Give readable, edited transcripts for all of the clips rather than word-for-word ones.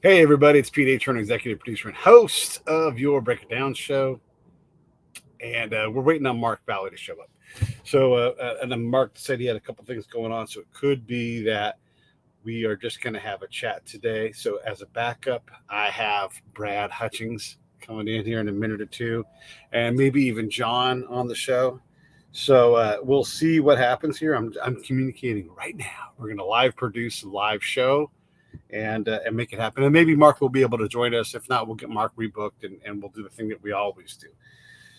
Hey, everybody, it's Pete H. executive producer and host of your Break It Down show. And we're waiting on Mark Valley to show up. And then Mark said he had a couple things going on. So it could be that we are just going to have a chat today. So as a backup, I have Brad Hutchings coming in here in a minute or two, and maybe even John on the show. So we'll see what happens here. I'm communicating right now. We're going to live produce a live show and make it happen. And maybe Mark will be able to join us. If not, we'll get Mark rebooked and we'll do the thing that we always do.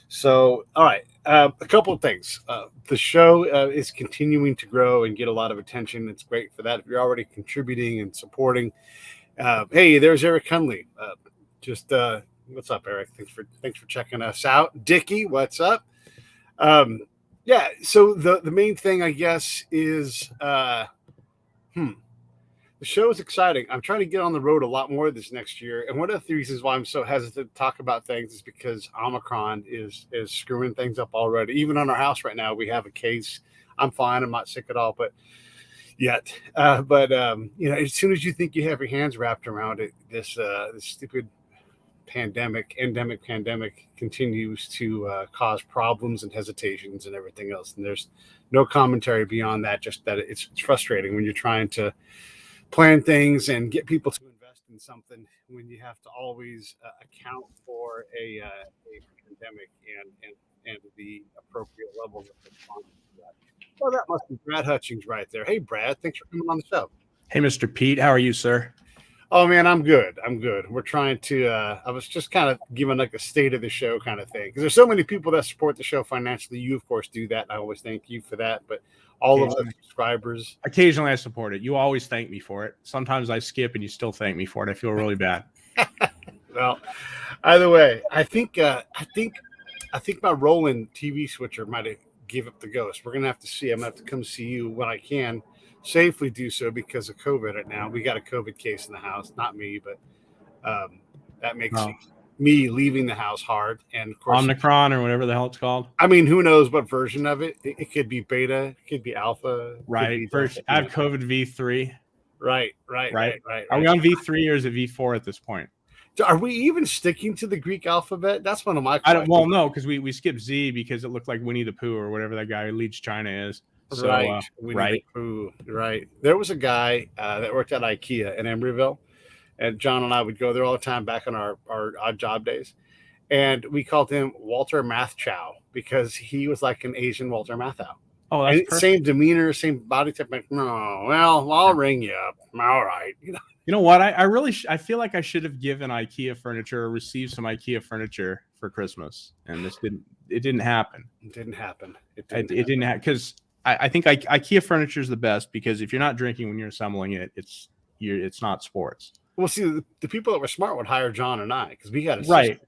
So, all right, a couple of things. The show is continuing to grow and get a lot of attention. It's great for that. If you're already contributing and supporting, hey, there's Eric Hunley. What's up, Eric? Thanks for checking us out. Dickie, what's up? Yeah. So the main thing, I guess, is the show is exciting. I'm trying to get on the road a lot more this next year. And one of the reasons why I'm so hesitant to talk about things is because Omicron is screwing things up already. Even on our house right now, we have a case. I'm fine. I'm not sick at all, but yet. As soon as you think you have your hands wrapped around it, this stupid pandemic continues to cause problems and hesitations and everything else. And there's no commentary beyond that, just that it's frustrating when you're trying to plan things and get people to invest in something when you have to always account for a pandemic and the appropriate levels of response to that. Well, that must be Brad Hutchings right there. Hey, Brad, thanks for coming on the show. Hey, Mr. Pete, how are you, sir? Oh, man, I'm good. We're trying to, I was just kind of giving like a state of the show kind of thing. Because there's so many people that support the show financially. You, of course, do that. And I always thank you for that. But all of the subscribers. Occasionally I support it. You always thank me for it. Sometimes I skip and you still thank me for it. I feel really bad. Well, either way, I think my rolling TV switcher might have give up the ghost. We're going to have to see. I'm going to have to come see you when I can safely do so because of COVID right now. We got a COVID case in the house. Not me, but that makes me leaving the house hard. And of course, Omicron or whatever the hell it's called. I mean, who knows what version of it? It could be beta, it could be alpha. Right. First, I have COVID V3. Right. Are we on V3 or is it V4 at this point? Are we even sticking to the Greek alphabet? That's one of my questions. No, because we skipped Z because it looked like Winnie the Pooh or whatever that guy who leads China is. So, Winnie the Pooh. Right. There was a guy that worked at IKEA in Embryville, and John and I would go there all the time back on our odd job days. And we called him Walter Mathchow because he was like an Asian Walter Matthau. Oh, that's perfect. Same demeanor, same body type. Like, no, well, I'll ring you up. All right. You know what? I feel like I should have given IKEA furniture or received some IKEA furniture for Christmas, and it didn't happen. It didn't happen. It didn't happen because I think IKEA furniture is the best because if you're not drinking when you're assembling it, it's not sports. Well, see, the people that were smart would hire John and I because we had a system. Right.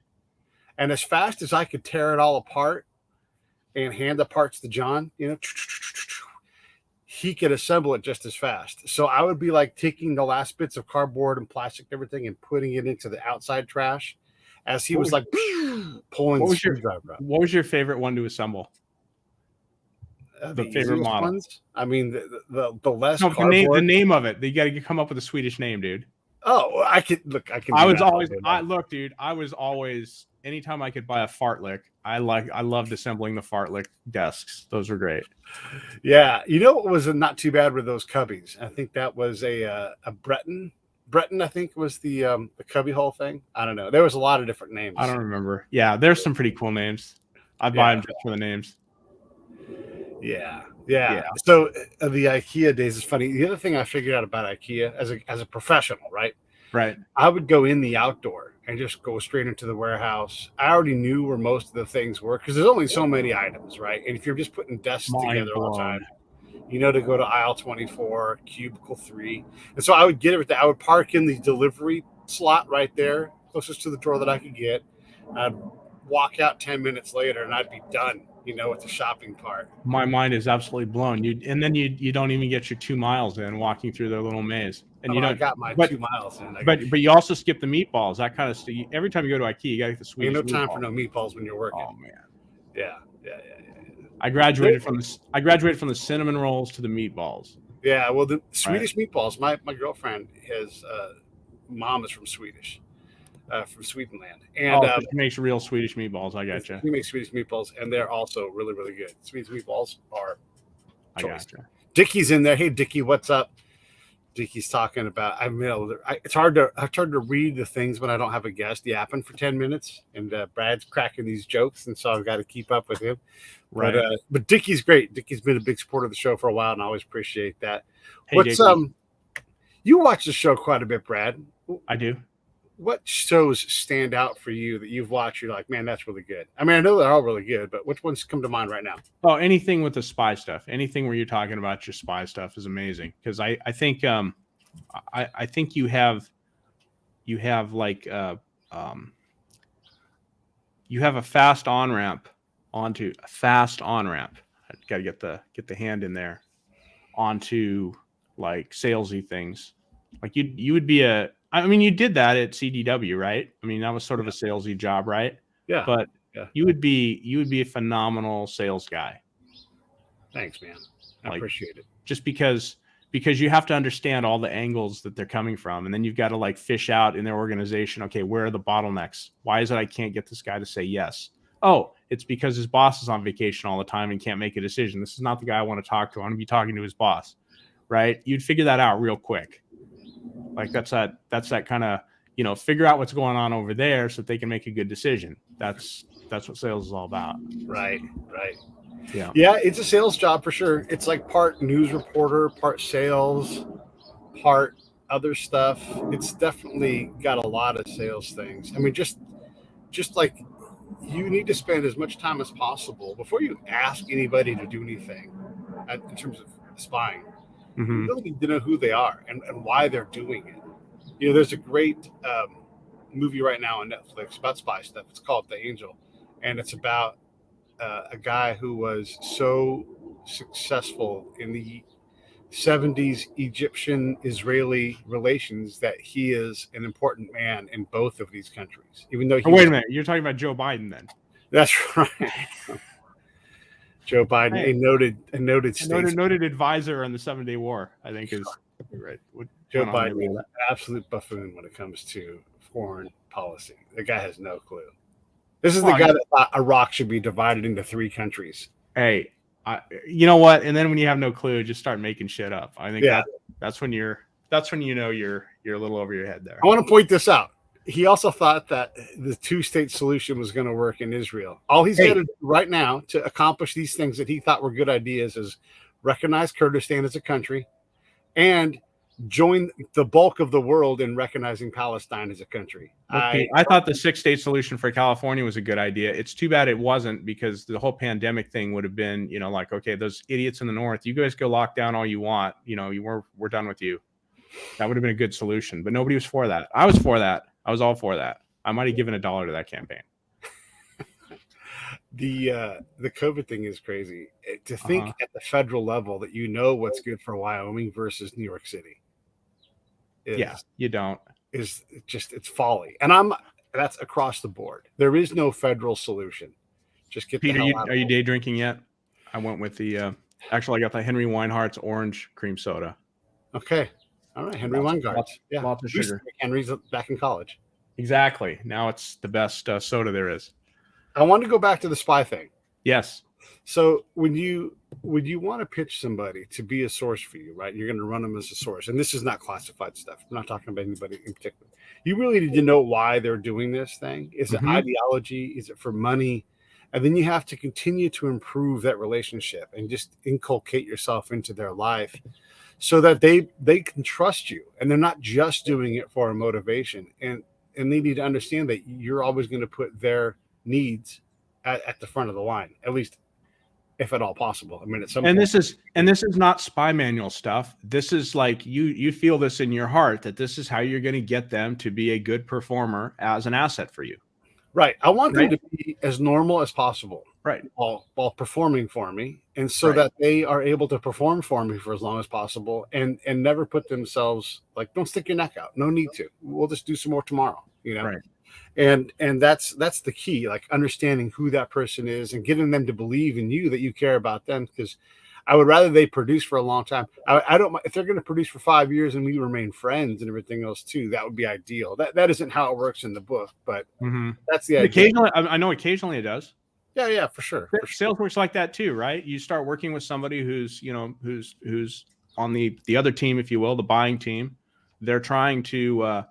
And as fast as I could tear it all apart and hand the parts to John, he could assemble it just as fast. So I would be like taking the last bits of cardboard and plastic and everything and putting it into the outside trash as he was like pulling the screwdriver out. What was your favorite one to assemble? The favorite model? Ones? I mean, the less cardboard. The name of it. You got to come up with a Swedish name, dude. Oh, I can. I was always anytime I could buy a fartlick. I loved assembling the fartlick desks. Those were great. Yeah, what was not too bad with those cubbies. I think that was a Breton. I think was the cubby hole thing. I don't know. There was a lot of different names. I don't remember. Yeah, there's some pretty cool names. I'd buy them just for the names. Yeah. So the IKEA days is funny. The other thing I figured out about IKEA as a professional, right? Right. I would go in the outdoor and just go straight into the warehouse. I already knew where most of the things were because there's only so many items, right? And if you're just putting desks together all the time, to go to aisle 24, cubicle 3. And so I would get everything. I would park in the delivery slot right there, closest to the door that I could get. I'd walk out 10 minutes later and I'd be done. With the shopping part. My mind is absolutely blown. You don't even get your 2 miles in walking through their little maze. And I got my 2 miles in. But you also skip the meatballs. That kind of stuff. Every time you go to IKEA, you got to get the Swedish. Ain't no time for no meatballs when you're working. Oh man. Yeah. I graduated from the cinnamon rolls to the meatballs. Yeah, well, the Swedish meatballs. My girlfriend has mom is from Swedenland, and she makes real Swedish meatballs. I gotcha. She makes Swedish meatballs, and they're also really, really good. Swedish meatballs are choice. I gotcha. Dickie's in there. Hey, Dickie, what's up? Dickie's talking about. It's hard to read the things when I don't have a guest yapping for 10 minutes, and Brad's cracking these jokes, and so I've got to keep up with him. Right. But Dickie's great. Dickie's been a big supporter of the show for a while, and I always appreciate that. Hey, what's Dickie. You watch the show quite a bit, Brad. I do. What shows stand out for you that you've watched? You're like, man, that's really good. I mean, I know they're all really good, but which ones come to mind right now? Oh, anything with the spy stuff, anything where you're talking about your spy stuff is amazing. Because I think I think you have like you have a fast on ramp onto a fast on ramp. I got to get the hand in there onto like salesy things. Like you would be I mean, you did that at CDW, right? I mean, that was sort of a salesy job, right? Yeah. But you would be a phenomenal sales guy. Thanks, man. I appreciate it. Just because you have to understand all the angles that they're coming from, and then you've got to like fish out in their organization. Okay, where are the bottlenecks? Why is it I can't get this guy to say yes? Oh, it's because his boss is on vacation all the time and can't make a decision. This is not the guy I want to talk to. I want to be talking to his boss, right? You'd figure that out real quick. Like that's that kind of, figure out what's going on over there so that they can make a good decision. That's what sales is all about. Right. Yeah. It's a sales job for sure. It's like part news reporter, part sales, part other stuff. It's definitely got a lot of sales things. I mean, just like you need to spend as much time as possible before you ask anybody to do anything in terms of spying. You really need to know who they are and why they're doing it. There's a great movie right now on Netflix about spy stuff. It's called The Angel, and it's about a guy who was so successful in the 70s Egyptian-Israeli relations that he is an important man in both of these countries. Even though wait a minute, you're talking about Joe Biden then? That's right. Joe Biden, a noted advisor on the 7-Day War, I think is right. Joe Biden is an absolute buffoon when it comes to foreign policy. The guy has no clue. This is the guy that thought Iraq should be divided into 3 countries. Hey, you know what? And then when you have no clue, just start making shit up. I think that's when you're a little over your head there. I want to point this out. He also thought that the 2-state solution was going to work in Israel. All he's got to do right now to accomplish these things that he thought were good ideas is recognize Kurdistan as a country and join the bulk of the world in recognizing Palestine as a country. I thought the 6-state solution for California was a good idea. It's too bad it wasn't, because the whole pandemic thing would have been, like, okay, those idiots in the north, you guys go lock down all you want. We're done with you. That would have been a good solution, but nobody was for that. I was for that. I was all for that. I might have given $1 to that campaign. The COVID thing is crazy. To think at the federal level that what's good for Wyoming versus New York City. You don't. It's folly. And that's across the board. There is no federal solution. Just get Peter, are you day drinking yet? I went with the actually I got the Henry Weinhardt's orange cream soda. Okay. All right, Henry Weingart's. Yeah, lots of sugar. Henry's back in college. Exactly. Now it's the best soda there is. I want to go back to the spy thing. Yes. So when you want to pitch somebody to be a source for you, right? You're going to run them as a source, and this is not classified stuff. I'm not talking about anybody in particular. You really need to know why they're doing this thing. Is it ideology? Is it for money? And then you have to continue to improve that relationship and just inculcate yourself into their life, so that they can trust you, and they're not just doing it for a motivation. And they need to understand that you're always going to put their needs at the front of the line, at least if at all possible. I mean, at some point. This is not spy manual stuff. This is like you feel this in your heart that this is how you're going to get them to be a good performer as an asset for you. Right. I want them to be as normal as possible. Right. While performing for me, and so that they are able to perform for me for as long as possible, and never put themselves like, don't stick your neck out. No need to. We'll just do some more tomorrow. Right. And that's the key, like understanding who that person is and getting them to believe in you, that you care about them. Because I would rather they produce for a long time. I don't if they're going to produce for 5 years and we remain friends and everything else too. That would be ideal. That isn't how it works in the book, but that's the idea. Occasionally, I know occasionally it does. Yeah, for sure. Sales works like that too, right? You start working with somebody who's on the other team, if you will, the buying team. They're trying to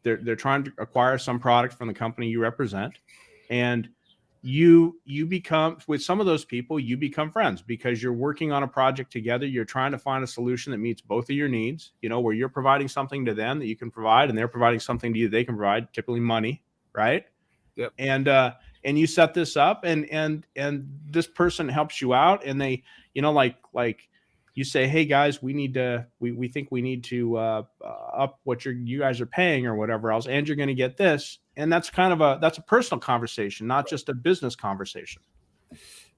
they're trying to acquire some product from the company you represent, and you become, with some of those people, you become friends because you're working on a project together. You're trying to find a solution that meets both of your needs, where you're providing something to them that you can provide, and they're providing something to you they can provide, typically money, right? Yep. And you set this up, and this person helps you out, and they, like you say, hey guys, we think we need to up what you guys are paying or whatever else, and you're going to get this. And that's that's a personal conversation, not just a business conversation.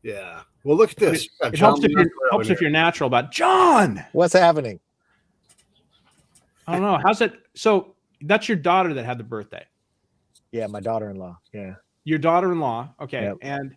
Yeah. Well, look at this. It helps if you're natural about John. What's happening? I don't know. How's it? So that's your daughter that had the birthday. Yeah, my daughter-in-law. Yeah. Your daughter-in-law. Okay. Yep.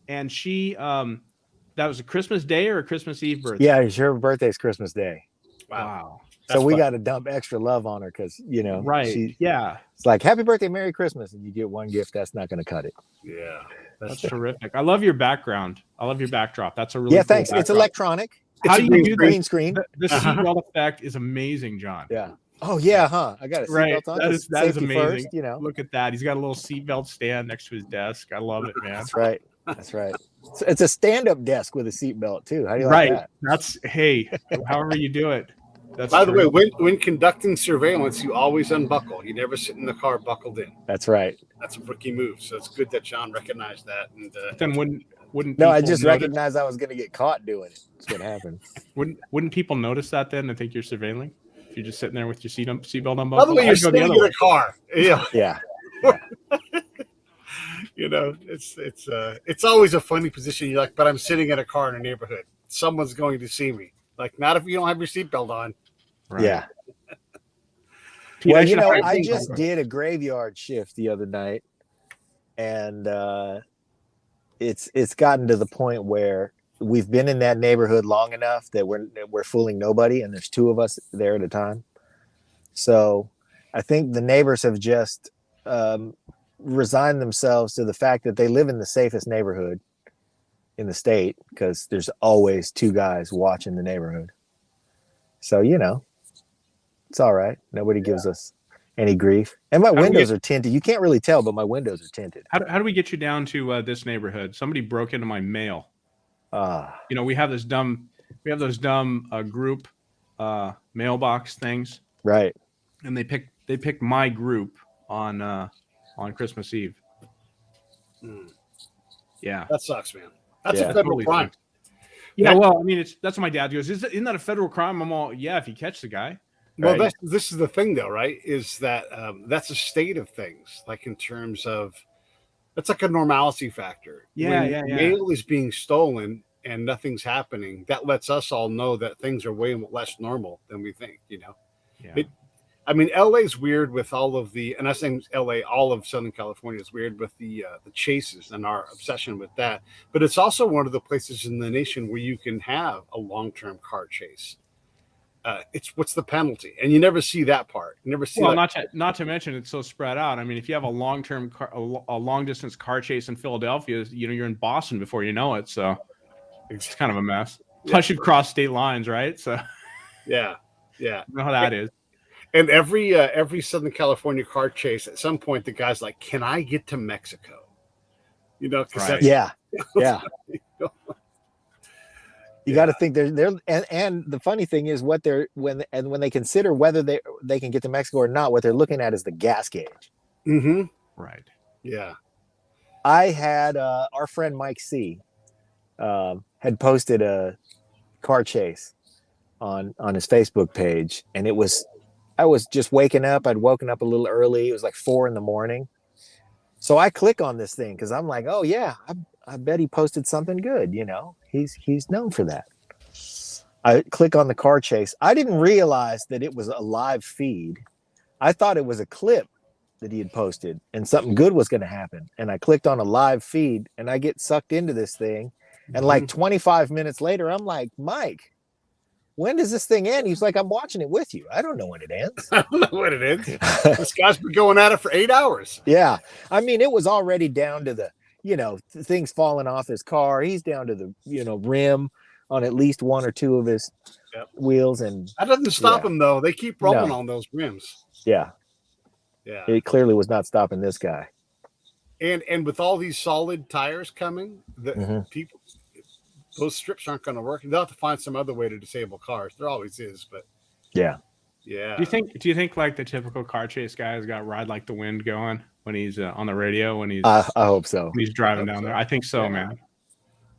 And she that was a Christmas Day or a Christmas Eve birthday? Yeah, her birthday's Christmas Day. Wow. So we got to dump extra love on her because, right. It's like, happy birthday, Merry Christmas. And you get one gift. That's not going to cut it. Yeah. That's terrific. I love your background. I love your backdrop. That's a really cool thanks. backdrop. It's electronic. How do you do green screen? The seatbelt effect is amazing, John. Yeah. Oh, yeah, huh? I got a seatbelt on. That is amazing. First, Look at that. He's got a little seatbelt stand next to his desk. I love it, man. That's right. So it's a stand-up desk with a seatbelt, too. How do you like that? That's, hey, however you do it. That's By the way, when conducting surveillance, you always unbuckle. You never sit in the car buckled in. That's right. That's a rookie move. So it's good that John recognized that. And then wouldn't no, I just recognized I was going to get caught doing it. That's what happened. Wouldn't people notice that then and think you're surveilling? If you're just sitting there with your seatbelt unbuckled? By the way, you're sitting in a car. Yeah. Yeah. It's always a funny position. You're like, but I'm sitting in a car in a neighborhood. Someone's going to see me. Like, not if you don't have your seatbelt on. Right. Yeah. Well, I just did a graveyard shift the other night, and it's gotten to the point where we've been in that neighborhood long enough that we're fooling nobody, and there's two of us there at a time. So I think the neighbors have just resigned themselves to the fact that they live in the safest neighborhood in the state because there's always two guys watching the neighborhood. So, it's all right. Nobody gives us any grief. And my windows are tinted. You can't really tell, but my windows are tinted. How do we get you down to this neighborhood? Somebody broke into my mail. We have those dumb group mailbox things. Right. And they picked my group on Christmas Eve. Yeah. That sucks, man. That's a federal crime. Yeah, well, I mean, that's what my dad goes. Isn't that a federal crime? I'm all, yeah, if you catch the guy. Well, this is the thing, though, right? Is that that's a state of things, like in terms of that's like a normalcy factor. Yeah. Mail is being stolen and nothing's happening. That lets us all know that things are way less normal than we think. Yeah. LA's weird with all of the, and I think LA, all of Southern California is weird with the chases and our obsession with that. But it's also one of the places in the nation where you can have a long-term car chase. What's the penalty? And you never see that part. You never see. Well, not to mention it's so spread out. I mean, if you have a long-term a long-distance car chase in Philadelphia, you're in Boston before you know it. So it's kind of a mess. Plus, you've crossed state lines, right? So yeah. You know how that is. And every Southern California car chase, at some point, the guy's like, "Can I get to Mexico?" Right. Yeah. You got to think they're and the funny thing is when they consider whether they can get to Mexico or not, what they're looking at is the gas gauge. Mm-hmm. Right. Yeah. I had our friend Mike C. Had posted a car chase on his Facebook page, and I was just waking up. I'd woken up a little early. It was like 4 a.m. So I click on this thing because I'm like, oh yeah, I bet he posted something good. He's known for that. I click on the car chase. I didn't realize that it was a live feed. I thought it was a clip that he had posted and something good was going to happen. And I clicked on a live feed and I get sucked into this thing. And like 25 minutes later, I'm like, Mike, when does this thing end? He's like, I'm watching it with you. I don't know when it ends. I don't know what it is. This guy's been going at it for 8 hours. Yeah. I mean, it was already down to the, things falling off his car. He's down to the, rim on at least one or two of his wheels. And that doesn't stop him, though. They keep rolling on those rims. Yeah. Yeah. It clearly was not stopping this guy. And with all these solid tires coming, people, those strips aren't going to work. They'll have to find some other way to disable cars. There always is, but yeah. Do you think like the typical car chase guy has got Ride Like the Wind going when he's on the radio when he's I hope so. When he's driving down there? I think so, man.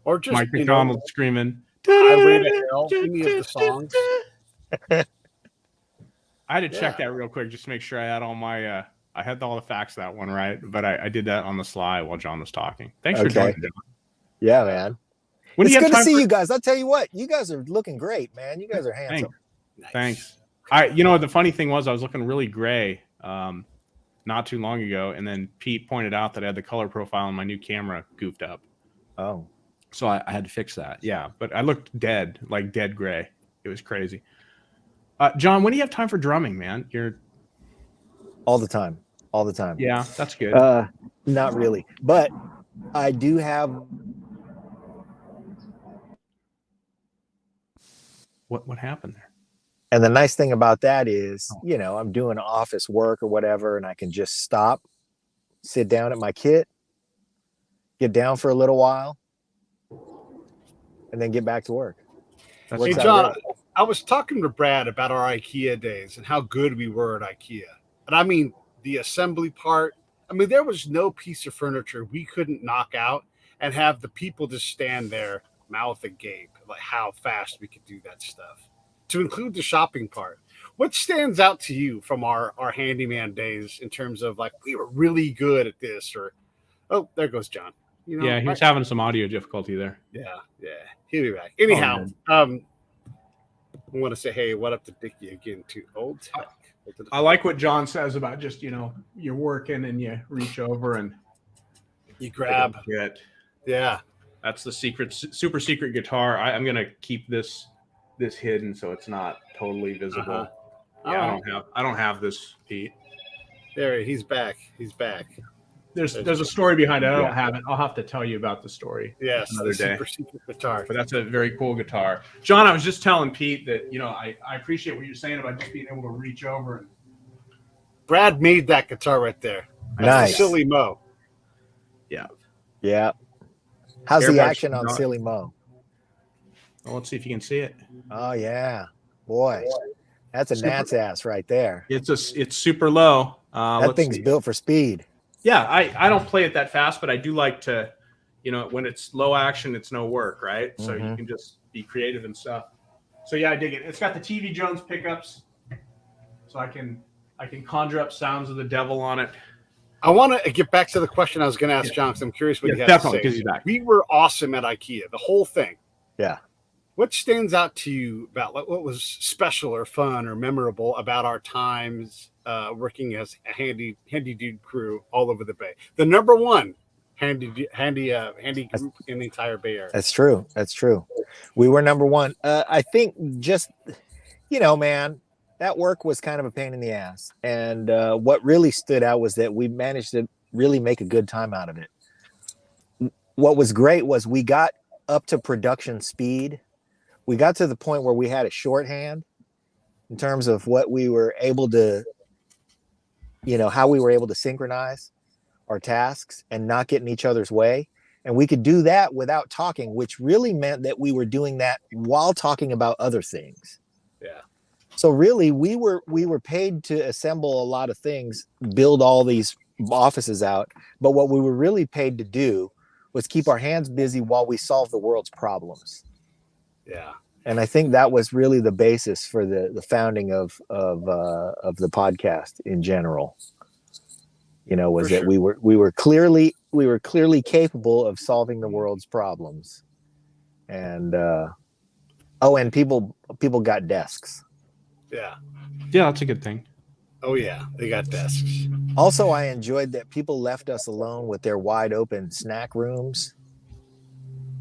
Or just Mike McDonald screaming. Highway to Hell, any of the songs. I had to check that real quick just to make sure I had all my I had all the facts that one right, but I did that on the sly while John was talking. Thanks for joining, John. Yeah, man. It's good to see you guys. I'll tell you what, you guys are looking great, man. You guys are handsome. Thanks. The funny thing was I was looking really gray not too long ago, and then Pete pointed out that I had the color profile on my new camera goofed up. Oh. So I had to fix that. Yeah, but I looked dead gray. It was crazy. John, when do you have time for drumming, man? You're all the time. Yeah, that's good. Not really, but I do have. What happened there? And the nice thing about that is, I'm doing office work or whatever, and I can just stop, sit down at my kit, get down for a little while, and then get back to work. Hey, John, I was talking to Brad about our IKEA days and how good we were at IKEA. And I mean, the assembly part, there was no piece of furniture we couldn't knock out and have the people just stand there, mouth agape, like how fast we could do that stuff. To include the shopping part, what stands out to you from our handyman days in terms of like, we were really good at this, or, oh, there goes John. Yeah, he's having some audio difficulty there. Yeah. He'll be back. Anyhow, I want to say, hey, what up to Dickie again, too. Old tech. I like what John says about just, you're working and you reach over and you grab it. Yeah. That's the super secret guitar. I'm going to keep this hidden so it's not totally visible. Yeah, I don't have this, Pete. There, he's back. There's a story behind it. I don't have it. I'll have to tell you about the story. Yes, another day. Super secret guitar. But that's a very cool guitar. John, I was just telling Pete that, I appreciate what you're saying about just being able to reach over. Brad made that guitar right there. That's nice. Silly Mo. Yeah. How's the action on Silly Mo? Well, let's see if you can see it. Oh, yeah. Boy, that's a gnat's ass right there. It's super low. That thing's built for speed. Yeah, I don't play it that fast, but I do like to, when it's low action, it's no work, right? So you can just be creative and stuff. So yeah, I dig it. It's got the TV Jones pickups, so I can conjure up sounds of the devil on it. I want to get back to the question I was going to ask John, because I'm curious what you have definitely, to say. Because he's back. We were awesome at IKEA, the whole thing. Yeah. What stands out to you about what was special or fun or memorable about our times working as a handy dude crew all over the Bay? The number one handy group in the entire Bay Area. That's true. We were number one. I think just, man, that work was kind of a pain in the ass. And what really stood out was that we managed to really make a good time out of it. What was great was we got up to production speed. We got to the point where we had a shorthand in terms of what we were able to, how we were able to synchronize our tasks and not get in each other's way. And we could do that without talking, which really meant that we were doing that while talking about other things. Yeah. So really, we were paid to assemble a lot of things, build all these offices out. But what we were really paid to do was keep our hands busy while we solved the world's problems. Yeah. And I think that was really the basis for the founding of the podcast in general. Was that we were clearly capable of solving the world's problems. And and people got desks. Yeah. Yeah, that's a good thing. Oh yeah, they got desks. Also, I enjoyed that people left us alone with their wide open snack rooms.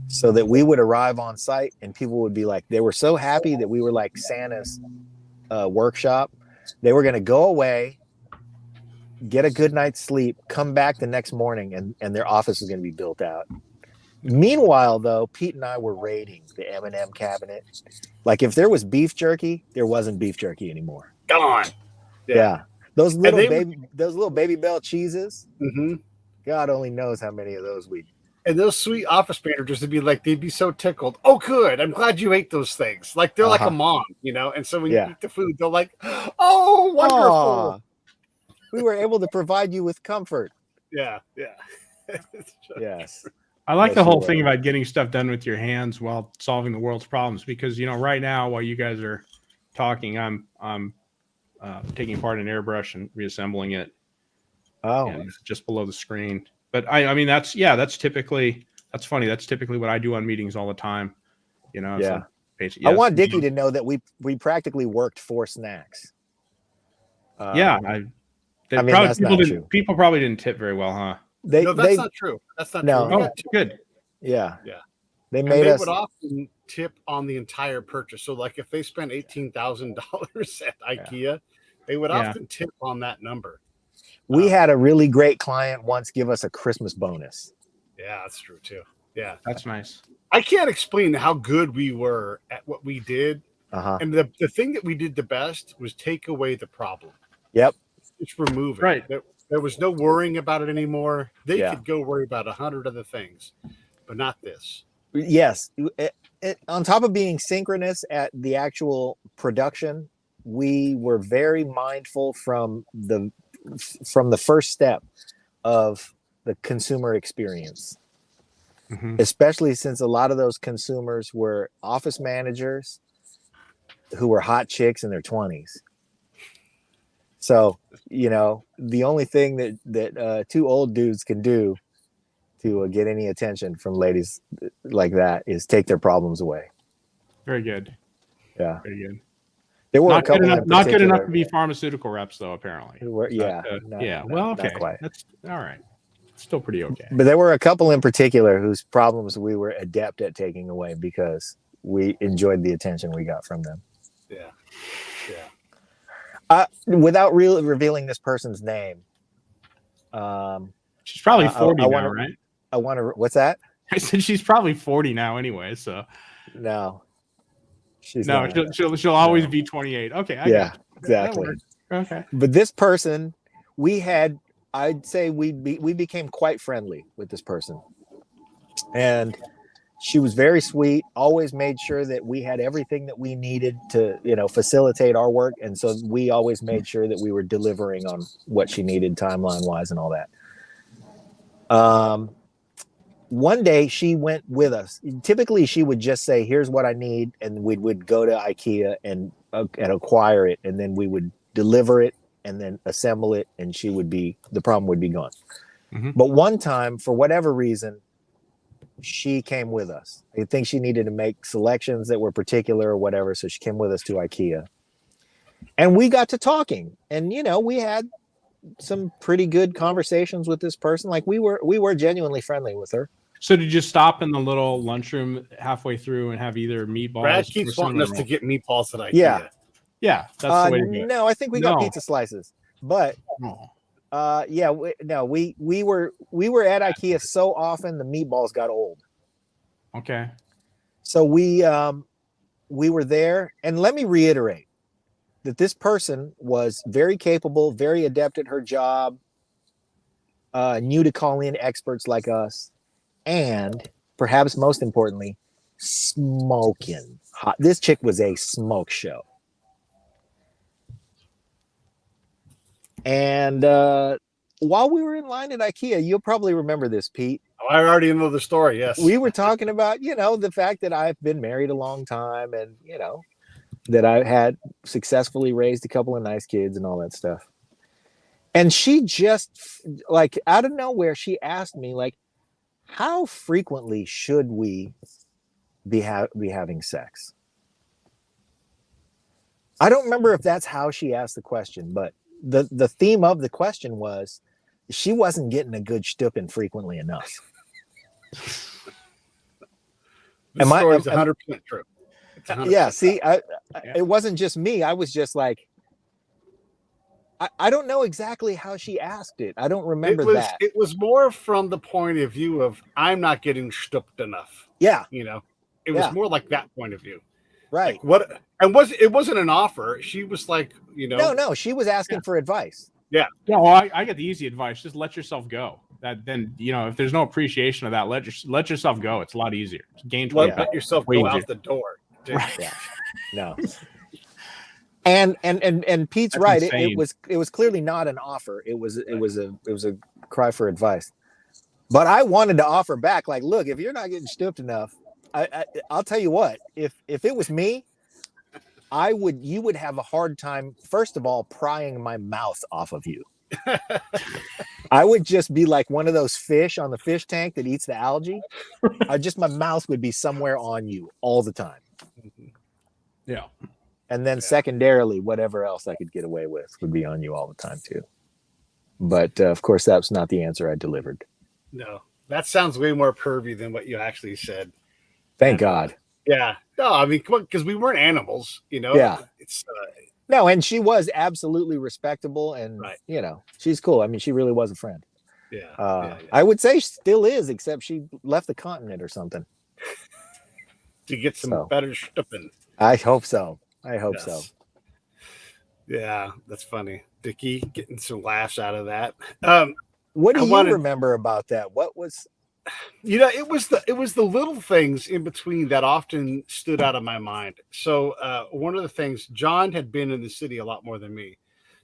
so that we would arrive on site and people would be like, they were so happy that we were like Santa's workshop. They were going to go away, get a good night's sleep, come back the next morning, and their office was going to be built out. Meanwhile, though, Pete and I were raiding the M&M cabinet. Like if there was beef jerky, there wasn't beef jerky anymore. Come on. Yeah. Those little they baby bell cheeses. Mm-hmm. God only knows how many of those we. And those sweet office managers would be like, they'd be so tickled. Oh, good. I'm glad you ate those things. Like they're like a mom, you know? And so when you eat the food, they're like, oh, wonderful. Aww. We were able to provide you with comfort. Yeah. Yes. I like the whole thing about getting stuff done with your hands while solving the world's problems, because, you know, right now while you guys are talking, I'm taking apart an airbrush and reassembling it. Oh, and it's just below the screen. But I mean, that's typically what I do on meetings all the time. You know, yeah. So I want Dickie to know that we practically worked for snacks. People probably didn't tip very well, huh? No, that's not true. That's not true. Oh, good. Yeah. They would often tip on the entire purchase. So, like, if they spent $18,000 at IKEA, they would often tip on that number. We had a really great client once give us a Christmas bonus. Yeah, that's true too. Yeah, that's nice. I can't explain how good we were at what we did. And the thing that we did the best was take away the problem. Yep. Just remove it. Right. There was no worrying about it anymore. They could go worry about 100 other things, but not this. Yes. On top of being synchronous at the actual production, we were very mindful from the first step of the consumer experience, especially since a lot of those consumers were office managers who were hot chicks in their 20s. So, you know, the only thing that two old dudes can do to get any attention from ladies like that is take their problems away. Very good. Yeah. Very good. There were not good enough to be pharmaceutical reps, though. Apparently. Well, okay. That's all right. Still pretty okay. But there were a couple in particular whose problems we were adept at taking away because we enjoyed the attention we got from them. Yeah. Without revealing this person's name, she's probably 40 now, right? I want to. What's that? I said she's probably 40 now, anyway. So no, she'll always be 28. Okay. Exactly. Okay. But this person, I'd say we became quite friendly with this person, and she was very sweet, always made sure that we had everything that we needed to, you know, facilitate our work. And so we always made sure that we were delivering on what she needed timeline wise and all that. One day she went with us. Typically she would just say, here's what I need. And we would go to IKEA and acquire it. And then we would deliver it and then assemble it. And the problem would be gone. But one time, for whatever reason, she came with us. I think she needed to make selections that were particular or whatever. So she came with us to IKEA and we got to talking, and, you know, we had some pretty good conversations with this person. Like we were genuinely friendly with her. So did you stop in the little lunchroom halfway through and have either meatballs? Brad keeps wanting us to get meatballs at IKEA. Yeah. That's the way to do it. No, I think we got pizza slices, but we were at IKEA so often the meatballs got old. Okay. So we were there, and let me reiterate that this person was very capable, very adept at her job, knew to call in experts like us, and perhaps most importantly, smoking hot. This chick was a smoke show. And while we were in line at IKEA, you'll probably remember this, Pete. Oh, I already know the story, yes. We were talking about, you know, the fact that I've been married a long time and, you know, that I had successfully raised a couple of nice kids and all that stuff. And she just, like, out of nowhere, she asked me, like, how frequently should we be having sex? I don't remember if that's how she asked the question, but the theme of the question was she wasn't getting a good stupin frequently enough. This Am I- story is am- 100% true. It's 100% Yeah, see, Yeah. it wasn't just me. I was just like, I don't know exactly how she asked it. I don't remember that. It was more from the point of view of I'm not getting stooped enough. Yeah, You know, it was Yeah. more like that point of view. right. Like what? And it wasn't an offer. She was like, you know, No, she was asking for advice. Yeah, well, I get the easy advice. Just let yourself go. That then, if there's no appreciation of that, let yourself go. It's a lot easier. Gain 20 let yourself way go easier. out the door. Dude. Right. Yeah, no. And Pete's That's right. insane. It was clearly not an offer. It was a cry for advice. But I wanted to offer back, like, look, if you're not getting stooped enough, I'll tell you what. If it was me, you would have a hard time, first of all, prying my mouth off of you. I would just be like one of those fish on the fish tank that eats the algae. My mouth would be somewhere on you all the time. Yeah. And then secondarily, whatever else I could get away with would be on you all the time too. But of course, that's not the answer I delivered. No, that sounds way more pervy than what you actually said. Thank God. Yeah. No, I mean, come on, because we weren't animals, Yeah. It's No, and she was absolutely respectable, and Right. She's cool. I mean, she really was a friend. yeah. I would say she still is, except she left the continent or something. To get some better stuffing. I hope so. So. Yeah, that's funny. Dickie getting some laughs out of that. What do you remember about that? What was? It was the little things in between that often stood out of my mind. So one of the things, John had been in the city a lot more than me.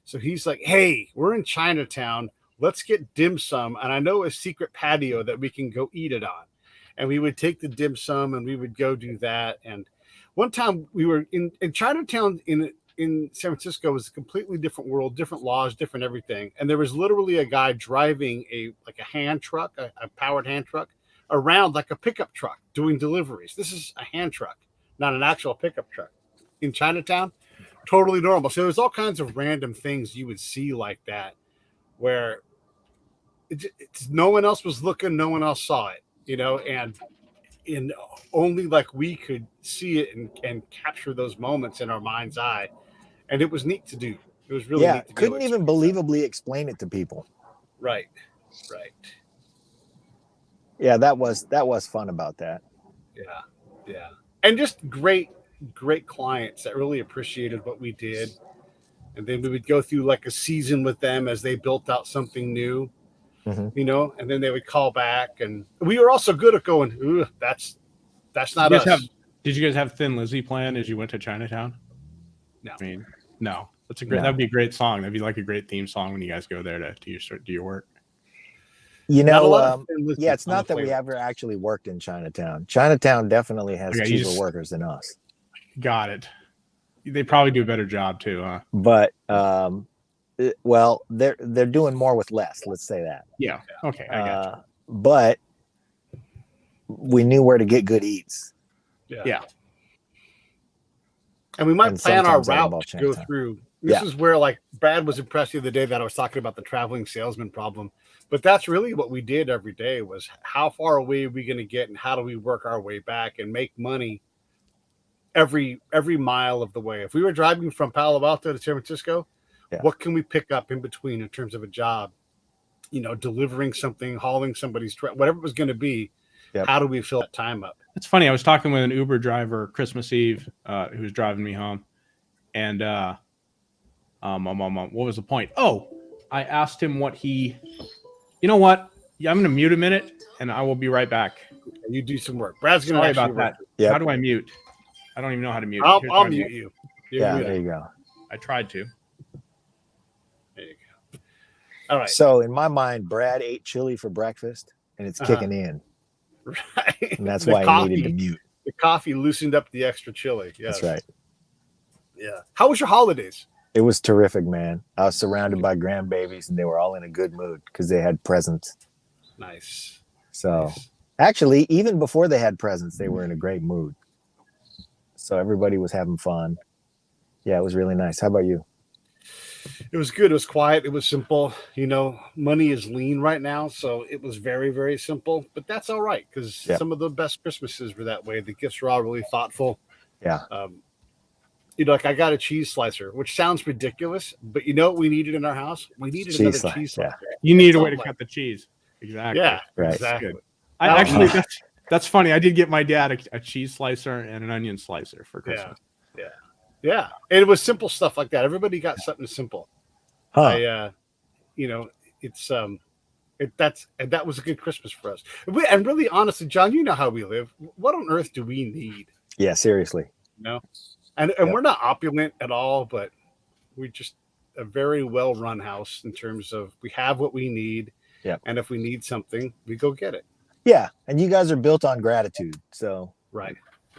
So he's like, hey, we're in Chinatown. Let's get dim sum. And I know a secret patio that we can go eat it on. And we would take the dim sum and we would go do that. And one time we were in Chinatown in San Francisco was a completely different world, different laws, different everything. And there was literally a guy driving a hand truck, a powered hand truck around like a pickup truck doing deliveries. This is a hand truck, not an actual pickup truck in Chinatown. Totally normal. So there's all kinds of random things you would see like that where it's no one else was looking. No one else saw it, and only like we could see it and capture those moments in our mind's eye. And it was neat to do. It was really neat to couldn't even believably explain it to people. Right. Yeah, that was fun about that. Yeah. And just great clients that really appreciated what we did. And then we would go through like a season with them as they built out something new, and then they would call back. And we were also good at going, ooh, that's not us. Did you guys have Thin Lizzy playing as you went to Chinatown? No. I mean, no. That'd be a great song. That'd be like a great theme song when you guys go there to do your work. It's not that we ever actually worked in Chinatown. Chinatown definitely has cheaper workers than us. Got it. They probably do a better job too, huh? But they're doing more with less. Let's say that. Yeah. Okay. I got you. But we knew where to get good eats. Yeah. And we might plan our route to go Chinatown. through. This is where like Brad was impressed the other day that I was talking about the traveling salesman problem. But that's really what we did every day was how far away are we going to get and how do we work our way back and make money every mile of the way. If we were driving from Palo Alto to San Francisco, what can we pick up in between in terms of a job? Delivering something, hauling somebody's truck, whatever it was going to be. Yep. How do we fill that time up? It's funny. I was talking with an Uber driver Christmas Eve who was driving me home. And what was the point? Oh, I asked him what he... You know what? Yeah, I'm going to mute a minute, and I will be right back. You do some work. Brad's going to Sorry about that. Yep. How do I mute? I don't even know how to mute. I'll mute you. There you go. I tried to. There you go. All right. So in my mind, Brad ate chili for breakfast, and it's kicking in. Right. And that's why I needed to mute. The coffee loosened up the extra chili. Yes. That's right. Yeah. How was your holidays? It was terrific, man. I was surrounded by grandbabies, and they were all in a good mood because they had presents. Nice. So, actually, even before they had presents, they were in a great mood. So everybody was having fun. Yeah, it was really nice. How about you? It was good. It was quiet. It was simple. You know, money is lean right now, so it was very, very simple. But that's all right because Yeah. some of the best Christmases were that way. The gifts were all really thoughtful. Yeah. You know, like I got a cheese slicer, which sounds ridiculous, but you know what we needed in our house? We needed Cheese another slicer, cheese yeah. slicer. You need a It's way to all cut the cheese. Exactly. Yeah, Right. exactly. Good. I That actually was- that's funny. I did get my dad a cheese slicer and an onion slicer for Christmas. Yeah. And it was simple stuff like that. Everybody got something simple. Huh. You know, it's that was a good Christmas for us. And really, honestly, John, you know how we live. What on earth do we need? Yeah, seriously. You know, and Yep. we're not opulent at all, but we're just a very well run house in terms of we have what we need. Yep. And if we need something, we go get it. Yeah, and you guys are built on gratitude, so Right.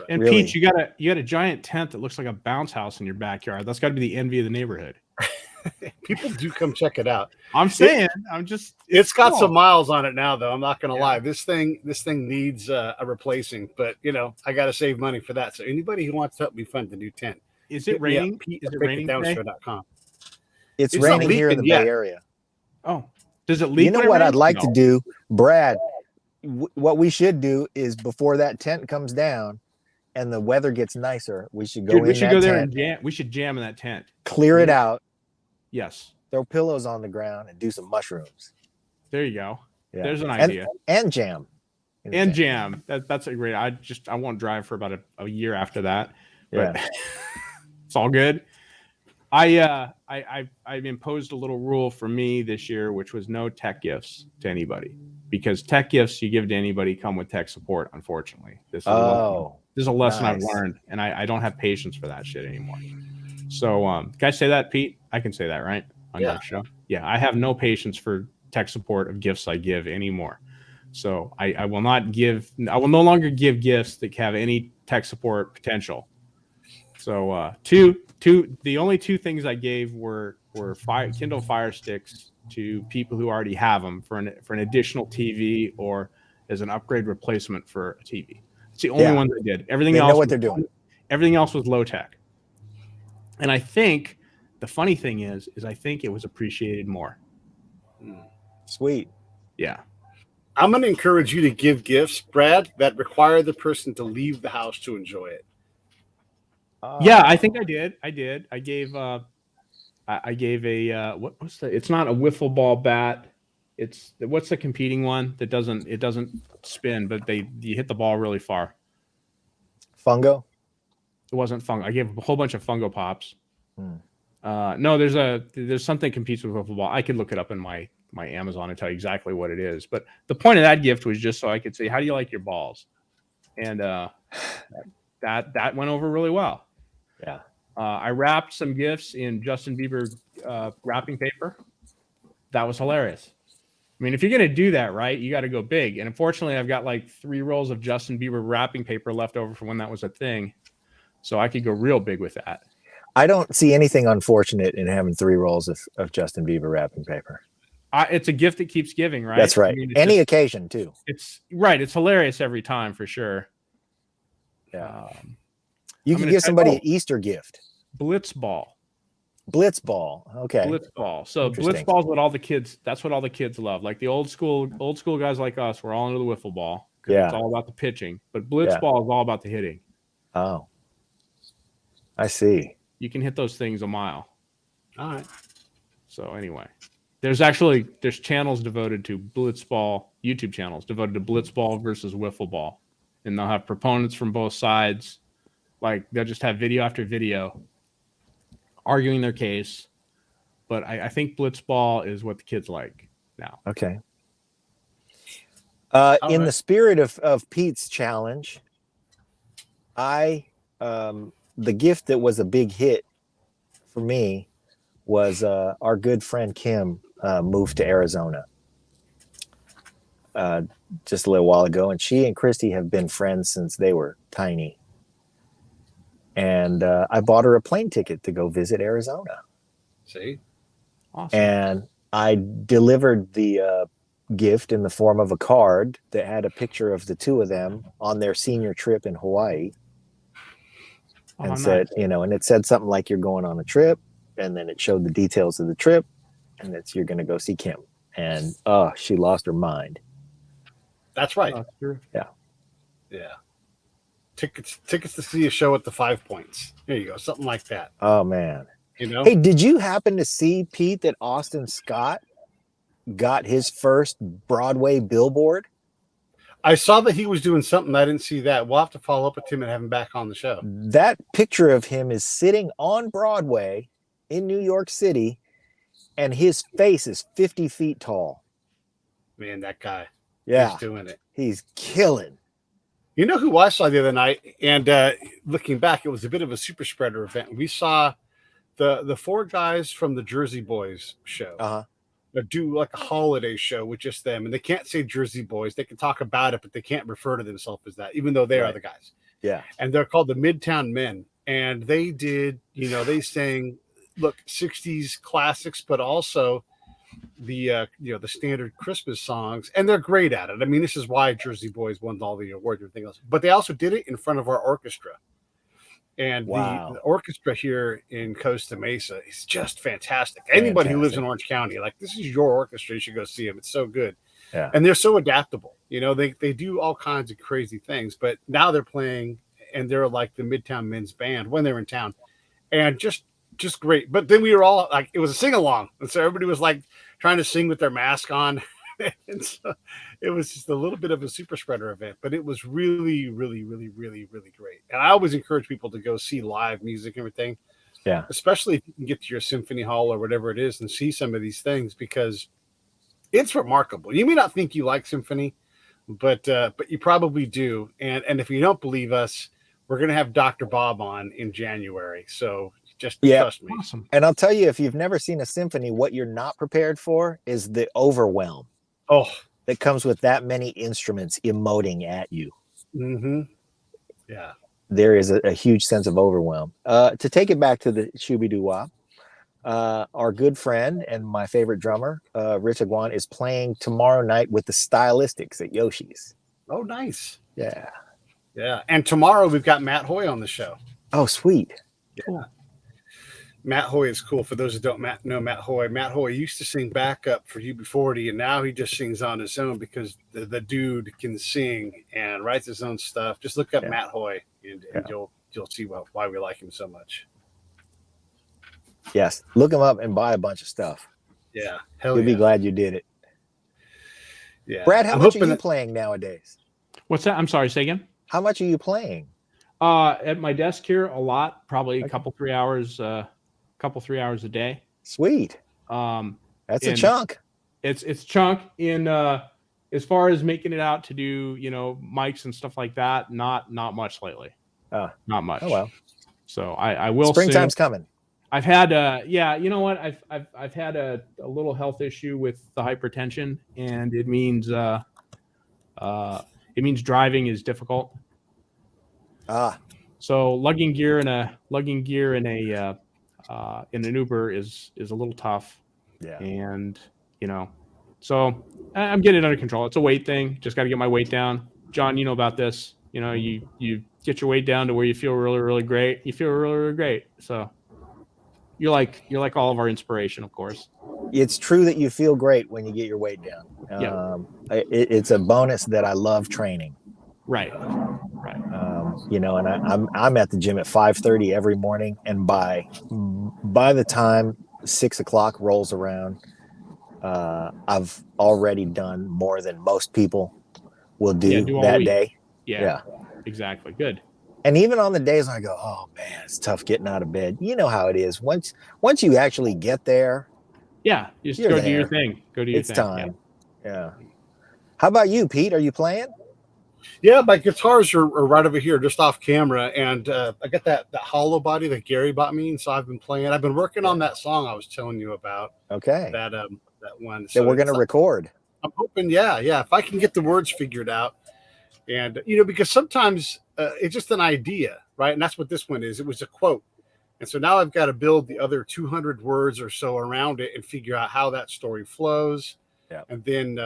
And Really? Pete, you got a giant tent that looks like a bounce house in your backyard. That's got to be the envy of the neighborhood. People do come check it out. I'm saying, I'm just. It's got small. some miles on it now, though. I'm not going to Yeah. lie. This thing needs a replacing, but you know, I got to save money for that. So anybody who wants to help me fund the new tent, Is it raining? Is it raining today? PeteAtBreakItDownShow.com. it's It's not raining here in the leaking yet. Bay Area. Oh, does it leak? You know when it what I'd rains? like No. to do, Brad? What we should do is before that tent comes down and the weather gets nicer, we should go Dude, in we should that go there tent, and jam. We should jam in that tent. clear it out, Yes. throw pillows on the ground, and do some mushrooms. There you go. Yeah. There's an And- idea. And jam. in the And tent. jam. That's a great. I won't drive for about a year after that. But Yeah. it's all good. I've imposed a little rule for me this year, which was no tech gifts to anybody, because tech gifts you give to anybody come with tech support. Unfortunately, this is a lesson I've nice. learned, and I don't have patience for that shit anymore. So, can I say that, Pete? I can say that, right? On Yeah. your show. Yeah, I have no patience for tech support of gifts I give anymore. So I will not give. I will no longer give gifts that have any tech support potential. So the only two things I gave were Kindle Fire Sticks to people who already have them for an additional TV or as an upgrade replacement for a TV. It's the only Yeah. ones I did. Everything They else know what they're doing. Everything else was low tech. And I think the funny thing is I think it was appreciated more. Sweet. Yeah. I'm going to encourage you to give gifts, Brad, that require the person to leave the house to enjoy it. Yeah, I think I did. I gave I gave a what's the? It's not a wiffle ball bat. It's what's the competing one that doesn't spin, but you hit the ball really far. Fungo. It wasn't fungo. I gave a whole bunch of Fungo Pops. Hmm. No, there's something competes with wiffle ball. I could look it up in my Amazon and tell you exactly what it is. But the point of that gift was just so I could say, how do you like your balls? And that went over really well. Yeah. I wrapped some gifts in Justin Bieber wrapping paper. That was hilarious. I mean, if you're going to do that, right, you got to go big. And unfortunately, I've got like 3 rolls of Justin Bieber wrapping paper left over from when that was a thing. So I could go real big with that. I don't see anything unfortunate in having 3 rolls of Justin Bieber wrapping paper. It's a gift that keeps giving, right? That's right. I mean, it's Any just- occasion too. It's right. It's hilarious every time for sure. Yeah. I'm You can gonna give tell- somebody oh. an Easter gift. Blitz ball. Blitz ball. Okay. Blitz ball. So Interesting. blitz ball is what all the kids. That's what all the kids love. Like the old school guys like us. We're all into the wiffle ball. 'Cause Yeah. It's all about the pitching. But blitz Yeah. ball is all about the hitting. Oh. I see. You can hit those things a mile. All right. So anyway, there's channels devoted to blitzball, YouTube channels devoted to blitzball versus wiffle ball, and they'll have proponents from both sides. Like they'll just have video after video arguing their case. But I think blitzball is what the kids like now. Okay. All In right. the spirit of Pete's challenge, the gift that was a big hit for me was our good friend Kim moved to Arizona just a little while ago, and she and Christy have been friends since they were tiny. And I bought her a plane ticket to go visit Arizona, See? Awesome. and I delivered the gift in the form of a card that had a picture of the two of them on their senior trip in Hawaii. Oh, And nice. said, and it said something like, you're going on a trip. and then it showed the details of the trip, and you're going to go see Kim, and she lost her mind. That's right. Oh, sure. Yeah. Tickets to see a show at the 5 Points. There you go, something like that. Oh man. You know. Hey, did you happen to see, Pete, that Austin Scott got his first Broadway billboard? I saw that he was doing something. I didn't see that. We'll have to follow up with him and have him back on the show. That picture of him is sitting on Broadway in New York City, and his face is 50 feet tall. Man, that guy. Yeah. He's doing it. He's killing. You know who I saw the other night? And looking back, it was a bit of a super spreader event. We saw the 4 guys from the Jersey Boys show. Uh-huh. Do like a holiday show with just them, and they can't say Jersey Boys. They can talk about it, but they can't refer to themselves as that, even though they are the guys. Yeah. And they're called the Midtown Men. And they did, they sang, look, 60s classics, but also the the standard Christmas songs, and they're great at it. I mean, this is why Jersey Boys won all the awards and everything else. But they also did it in front of our orchestra. And the orchestra here in Costa Mesa is just fantastic. Anybody who lives in Orange County, like, this is your orchestra, you should go see them. It's so good. Yeah. And they're so adaptable. They do all kinds of crazy things, but now they're playing, and they're like the Midtown Men's Band when they're in town, and just great. But then we were all like, it was a sing along, and so everybody was like trying to sing with their mask on. And so it was just a little bit of a super spreader event, but it was really, really, really, really, really great. And I always encourage people to go see live music and everything. Yeah. Especially if you can get to your symphony hall or whatever it is and see some of these things, because it's remarkable. You may not think you like symphony, but you probably do. And if you don't believe us, we're going to have Dr. Bob on in January. So just trust me. Awesome. And I'll tell you, if you've never seen a symphony, what you're not prepared for is the overwhelm. Oh, that comes with that many instruments emoting at you. Mm-hmm. Yeah. There is a huge sense of overwhelm. To take it back to the Shooby-Doo-Wop, our good friend and my favorite drummer, Rich Aguan, is playing tomorrow night with the Stylistics at Yoshi's. Oh, nice. Yeah. Yeah. And tomorrow we've got Matt Hoy on the show. Oh, sweet. Cool. Matt Hoy is cool. For those who don't know Matt Hoy used to sing backup for UB40, and now he just sings on his own because the dude can sing and writes his own stuff. Just look up Matt Hoy, and you'll see why we like him so much. Yes, look him up and buy a bunch of stuff. Yeah, you'll be glad you did it. Yeah, Brad, how much are you playing nowadays? What's that? I'm sorry, say again. How much are you playing? At my desk here, a lot, probably a couple 3 hours. 3 hours a day. Sweet. That's a chunk. It's chunk in as far as making it out to do, mics and stuff like that. Not much lately. Not much. Oh well. So I will. Springtime's coming. I've had you know what? I've had a little health issue with the hypertension, and it means driving is difficult. So lugging gear in an Uber is a little tough. Yeah. And, so I'm getting it under control. It's a weight thing. Just got to get my weight down. John, you know about this. You get your weight down to where you feel really, really great. You feel really, really great. So you're like all of our inspiration, of course. It's true that you feel great when you get your weight down. It's a bonus that I love training. Right. And I'm at the gym at 5:30 every morning, and by the time 6 o'clock rolls around, I've already done more than most people will do that day. Yeah, exactly. Good. And even on the days I go, oh man, it's tough getting out of bed. You know how it is. Once you actually get there, you just go do your thing. It's time. Yeah. How about you, Pete? Are you playing? Yeah, my guitars are right over here, just off camera, and I got that hollow body that Gary bought me, and so I've been playing. I've been working on that song I was telling you about. Okay. That one. So we're going to record. I'm hoping, yeah, if I can get the words figured out, and because sometimes it's just an idea, right? And that's what this one is. It was a quote, and so now I've got to build the other 200 words or so around it and figure out how that story flows. Yeah. And then,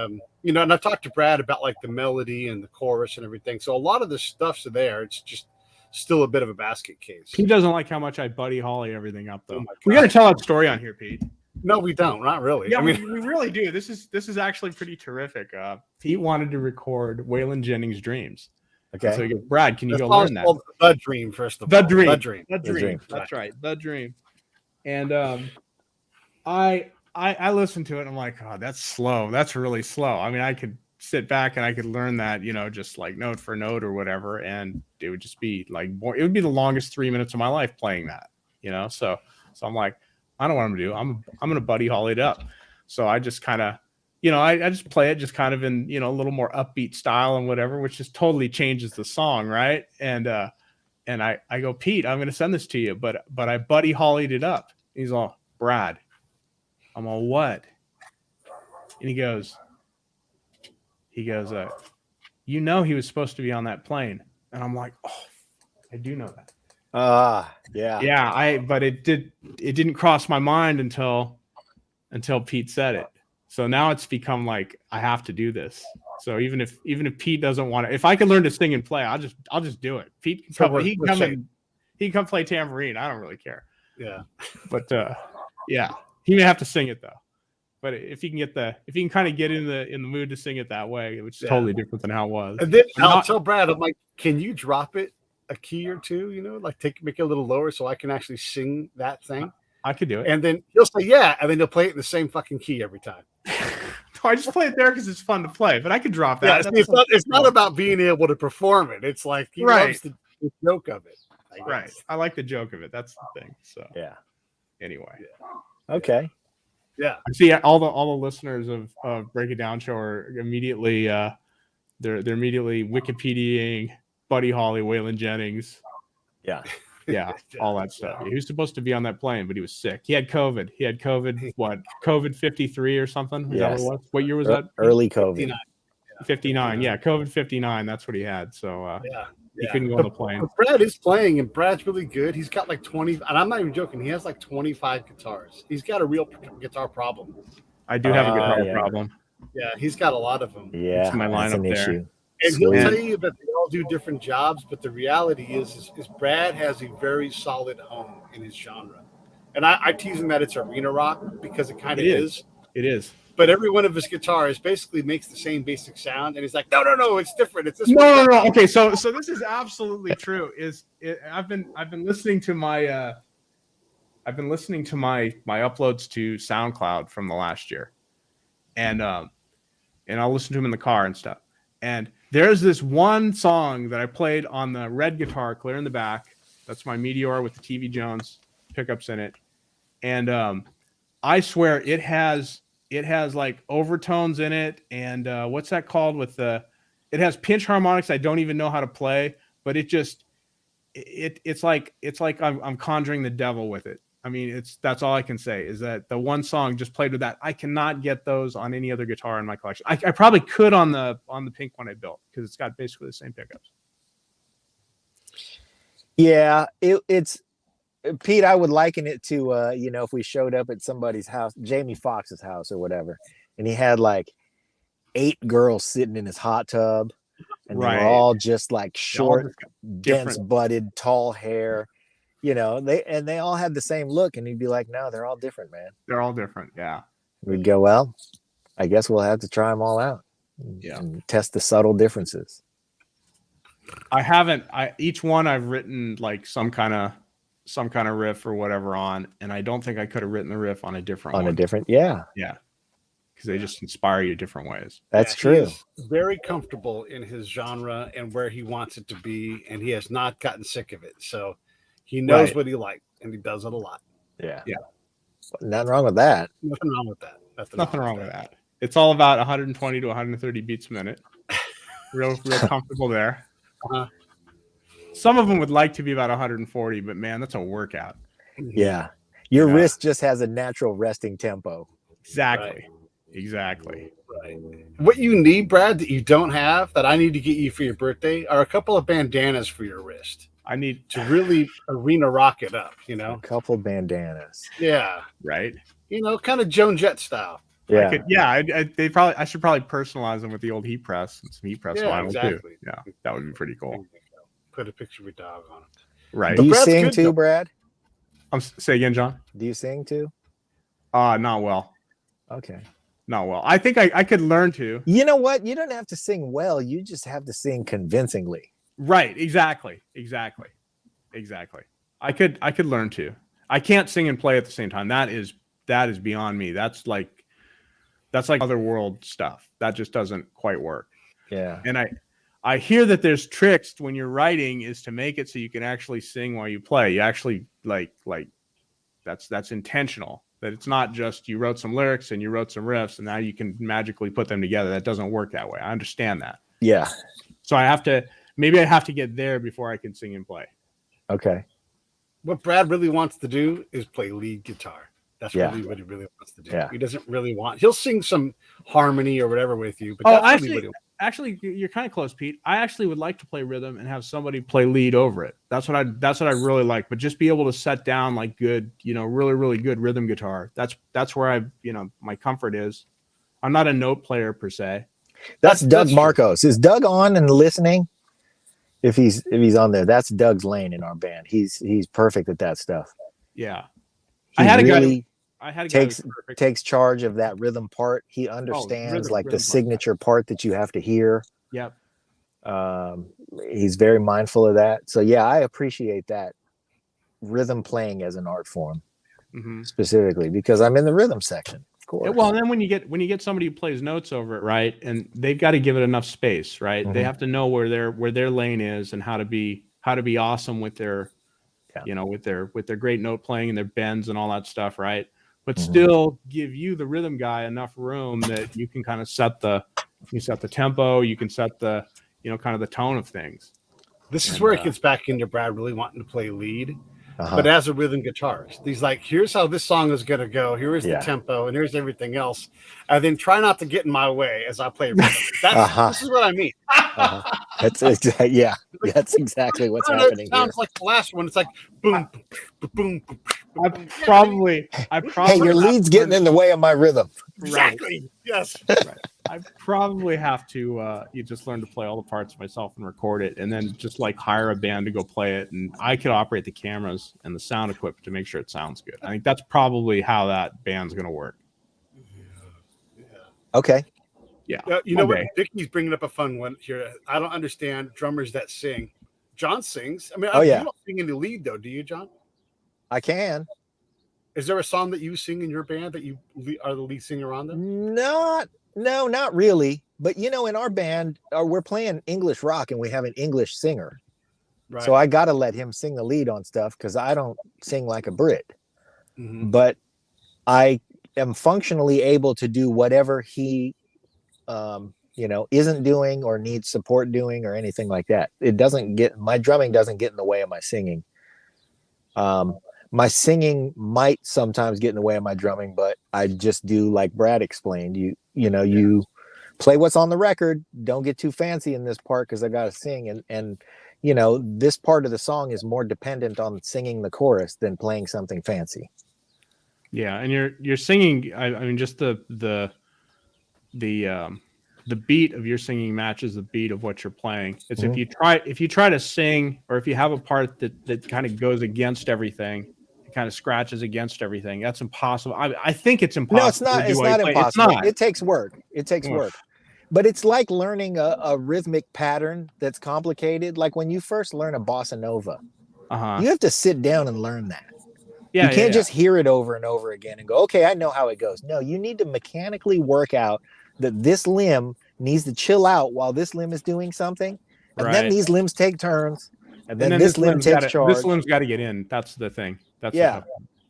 and I talked to Brad about like the melody and the chorus and everything. So a lot of the stuff's there. It's just still a bit of a basket case. He doesn't like how much I Buddy Holly everything up, though. Oh my We got to God. tell that story on here, Pete. No, we don't. Not really. Yeah, I mean, we really do. This is actually pretty terrific. Pete wanted to record Waylon Jennings' Dreams. Okay. So he goes, Brad, can you the go song's learn that? called The Dream, first of The all. Dream. The Dream. The The Dream. Dream. That's right. The Dream. And I listened to it and I'm like, oh, that's slow. That's really slow. I mean, I could sit back and I could learn that, just like note for note or whatever, and it would just be like it would be the longest 3 minutes of my life playing that, So I'm like, I don't know what I'm gonna do. I'm gonna Buddy Holly it up. So I just kind of, I just play it just kind of in a little more upbeat style and whatever, which just totally changes the song, right? And I go, Pete, I'm gonna send this to you, but I Buddy Hollied it up. He's all, Brad. I'm all, what? And he goes, he was supposed to be on that plane. And I'm like, oh, I do know that. Yeah. Yeah, but it didn't cross my mind until Pete said it. So now it's become like I have to do this. So even if Pete doesn't want to, if I can learn to sing and play, I'll just do it. Pete can come, he can come play tambourine. I don't really care. Yeah. But yeah, he may have to sing it though. But if you can kind of get in the mood to sing it that way, which is totally different than how it was. And then I'll tell Brad, I'm like, can you drop it a key or two? Like make it a little lower so I can actually sing that thing. I could do it. And then he'll say yeah, and then he'll play it in the same fucking key every time. I just play it there because it's fun to play, but I could drop that. Yeah, it's not about being able to perform it. It's like he loves the joke of it. Right. I like the joke of it. That's the thing. So yeah. Anyway. Yeah. Okay. Yeah. I see all the listeners of Break It Down Show are immediately they're immediately Wikipediaing Buddy Holly, Waylon Jennings. Yeah. Yeah, all that stuff. He was supposed to be on that plane, but he was sick. He had COVID. What? COVID 53 or something? Is that what it was? What year was that? Early COVID. 59. Yeah, COVID 59. That's what he had. So he couldn't go on the plane. But Brad is playing, and Brad's really good. He's got like 20, and I'm not even joking. He has like 25 guitars. He's got a real guitar problem. I do have a guitar problem. Yeah, he's got a lot of them. Yeah, it's my lineup there. Issue. And he'll tell you that they all do different jobs, but the reality is Brad has a very solid home in his genre. And I tease him that it's arena rock because it kind of is. It is. But every one of his guitars basically makes the same basic sound, and he's like, no, it's different. It's this. No. Okay, so this is absolutely true. I've been listening to my uploads to SoundCloud from the last year, and I'll listen to them in the car and stuff. And there's this one song that I played on the red guitar, clear in the back. That's my Meteor with the TV Jones pickups in it. And I swear it has like overtones in it. And what's that called it has pinch harmonics I don't even know how to play, but it's like I'm conjuring the devil with it. I mean, that's all I can say is that the one song just played with that. I cannot get those on any other guitar in my collection. I probably could on the pink one I built because it's got basically the same pickups. Yeah, it's Pete. I would liken it to if we showed up at somebody's house, Jamie Foxx's house or whatever, and he had like 8 girls sitting in his hot tub, and they were all just like short, dense butted, tall hair. They all had the same look, and he'd be like, no, they're all different, man. They're all different. Yeah. We'd go, well, I guess we'll have to try them all out. Yeah. And test the subtle differences. Each one I've written like some kind of riff or whatever on, and I don't think I could have written the riff on a different one. Yeah. Because they just inspire you different ways. That's true. He's very comfortable in his genre and where he wants it to be, and he has not gotten sick of it. So he knows what he likes, and he does it a lot. Yeah. Nothing wrong with that. Nothing wrong with that. Nothing wrong with that. It's all about 120 to 130 beats a minute. Real comfortable there. Uh-huh. Some of them would like to be about 140, but man, that's a workout. Yeah. Your wrist just has a natural resting tempo. Exactly. Right. What you need, Brad, that you don't have, that I need to get you for your birthday, are a couple of bandanas for your wrist. I need to really arena rock it up, A couple bandanas. Yeah. Right. Kind of Joan Jett style. Yeah. I should probably personalize them with the old heat press and some heat press vinyl exactly. too. Yeah, that would be pretty cool. put a picture of a dog on it. Right. Do you Brad's sing good, too, though. Brad? Say again, John. Do you sing too? Not well. Okay. Not well. I think I could learn to. You know what? You don't have to sing well. You just have to sing convincingly. Right. Exactly. I could learn to. I can't sing and play at the same time. That is beyond me. That's like otherworld stuff. That just doesn't quite work. Yeah. And I hear that there's tricks when you're writing is to make it so you can actually sing while you play. You actually like that's intentional. That it's not just you wrote some lyrics and you wrote some riffs and now you can magically put them together. That doesn't work that way. I understand that. Yeah. So I have to get there before I can sing and play. Okay. What Brad really wants to do is play lead guitar. That's really what he really wants to do. Yeah. He doesn't really he'll sing some harmony or whatever with you, but that's really what he wants. Actually, you're kind of close, Pete. I actually would like to play rhythm and have somebody play lead over it. That's what I really like. But just be able to set down like good, really, really good rhythm guitar. That's where my comfort is. I'm not a note player per se. That's Doug true. Marcos. Is Doug on and listening? If he's on there, that's Doug's lane in our band. He's perfect at that stuff. Yeah. He really takes charge of that rhythm part. He understands the signature part that you have to hear. Yep. He's very mindful of that. So yeah, I appreciate that rhythm playing as an art form specifically because I'm in the rhythm section. Of course. Yeah, well, and then when you get somebody who plays notes over it, right, and they've got to give it enough space, right? Mm-hmm. They have to know where their lane is and how to be awesome with their, with their great note playing and their bends and all that stuff, right? But still give you the rhythm guy enough room that you can kind of set the tempo, you can set the kind of the tone of things. This is where it gets back into Brad really wanting to play lead. But as a rhythm guitarist, he's like, here's how this song is going to go. Here's the tempo and here's everything else. And then try not to get in my way as I play rhythm. This is what I mean. That's exactly what's happening. It sounds like the last one. It's like boom, boom, boom. I probably. Hey, your lead's getting in the way of my rhythm. Exactly. Right. Yes. Right. I probably have to you just learn to play all the parts myself and record it, and then just like hire a band to go play it, and I could operate the cameras and the sound equipment to make sure it sounds good. I think that's probably how that band's going to work. Yeah. Okay. Yeah. You know what? Dickie's bringing up a fun one here. I don't understand drummers that sing. John sings. I mean, you don't sing in the lead though, do you, John? I can. Is there a song that you sing in your band that you are the lead singer on them? No, not really. But in our band, we're playing English rock and we have an English singer. Right. So I got to let him sing the lead on stuff because I don't sing like a Brit. Mm-hmm. But I am functionally able to do whatever he, isn't doing or needs support doing or anything like that. My drumming doesn't get in the way of my singing. My singing might sometimes get in the way of my drumming, but I just do like Brad explained. You play what's on the record. Don't get too fancy in this part because I got to sing. And this part of the song is more dependent on singing the chorus than playing something fancy. Yeah, and you're singing. I mean, just the beat of your singing matches the beat of what you're playing. It's if you try to sing, or if you have a part that kind of goes against everything. Kind of scratches against everything. That's impossible. I think it's impossible. No, it's not. It's not impossible. It takes work. But it's like learning a rhythmic pattern that's complicated. Like when you first learn a bossa nova, you have to sit down and learn that. You can't just hear it over and over again and go, okay, I know how it goes. No, you need to mechanically work out that this limb needs to chill out while this limb is doing something, and then these limbs take turns, and then this limb takes charge. This limb's got to get in. That's the thing.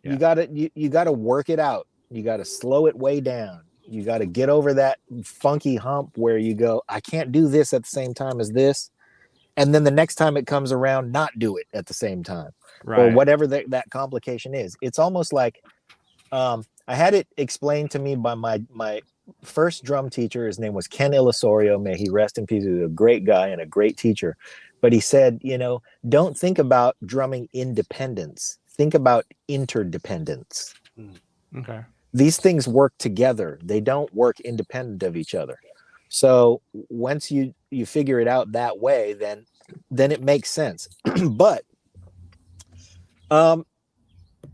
You gotta work it out. You gotta slow it way down. You gotta get over that funky hump where you go, I can't do this at the same time as this, and then the next time it comes around, not do it at the same time, or whatever that complication is. It's almost like I had it explained to me by my first drum teacher. His name was Ken Illusorio. May he rest in peace. He was a great guy and a great teacher. But he said, don't think about drumming independence. Think about interdependence. Okay. These things work together. They don't work independent of each other. So once you figure it out that way, then then it makes sense. But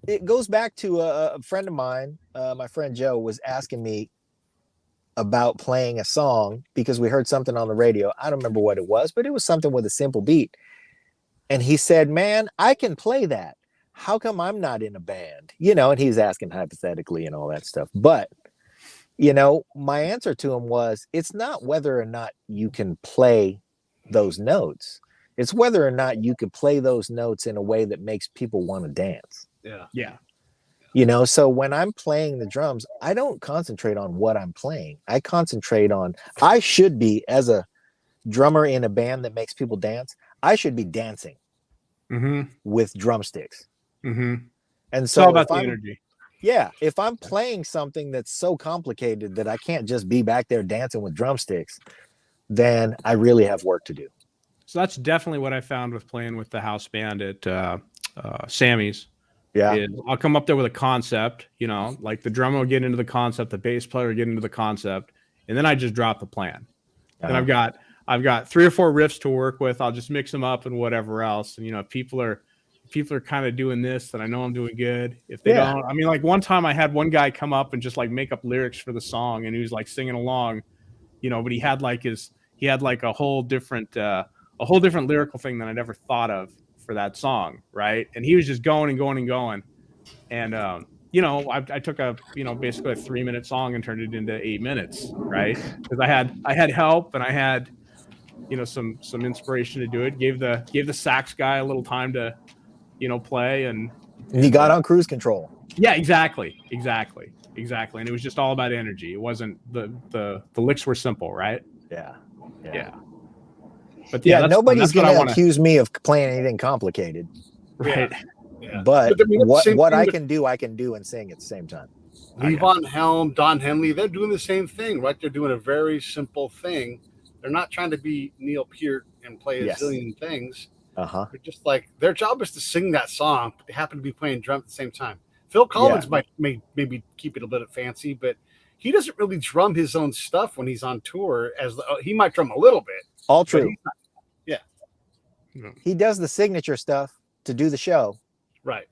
it goes back to a friend of mine. My friend Joe was asking me about playing a song because we heard something on the radio. I don't remember what it was, but it was something with a simple beat. And he said, man, I can play that. How come I'm not in a band? And he's asking hypothetically and all that stuff. But, my answer to him was, it's not whether or not you can play those notes. It's whether or not you can play those notes in a way that makes people want to dance. Yeah. Yeah. So when I'm playing the drums, I don't concentrate on what I'm playing. I concentrate on, I should be, as a drummer in a band that makes people dance, I should be dancing with drumsticks. Mm-hmm. And It's so all about the energy. Yeah. If I'm playing something that's so complicated that I can't just be back there dancing with drumsticks, then I really have work to do. So that's definitely what I found with playing with the house band at Sammy's. Yeah. I'll come up there with a concept, like the drummer will get into the concept, the bass player will get into the concept, and then I just drop the plan. And I've got 3 or 4 riffs to work with. I'll just mix them up and whatever else. And if people are kind of doing this, then I know I'm doing good. If they don't, like one time I had one guy come up and just like make up lyrics for the song, and he was like singing along, but he had like a whole different lyrical thing that I never thought of for that song, right? And he was just going and going and going. And I took a basically a 3-minute song and turned it into 8 minutes, right? Because I had help and I had some inspiration to do it. Gave the sax guy a little time to play, and he got on cruise control. Yeah, exactly. And it was just all about energy. It wasn't the licks were simple, right? Yeah. But nobody's going to accuse me of playing anything complicated, right? Yeah. But what I can do and sing at the same time. Levon Helm, Don Henley, they're doing the same thing, right? They're doing a very simple thing. They're not trying to be Neil Peart and play a zillion things. They're just like, their job is to sing that song, but they happen to be playing drum at the same time. Phil Collins might maybe keep it a bit fancy, but he doesn't really drum his own stuff when he's on tour. He might drum a little bit. All true. Yeah. He does the signature stuff to do the show. Right.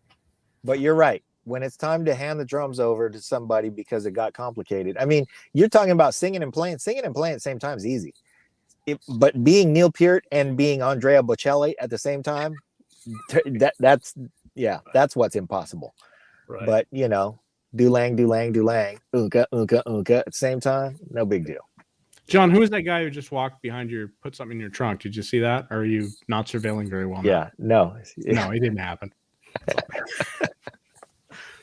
But you're right. When it's time to hand the drums over to somebody because it got complicated. I mean, you're talking about singing and playing at the same time is easy. But being Neil Peart and being Andrea Bocelli at the same time, that's what's impossible. Right. But do-lang, unka at the same time, no big deal. John, who is that guy who just walked behind you, put something in your trunk? Did you see that? Or are you not surveilling very well? Yeah, no, it didn't happen.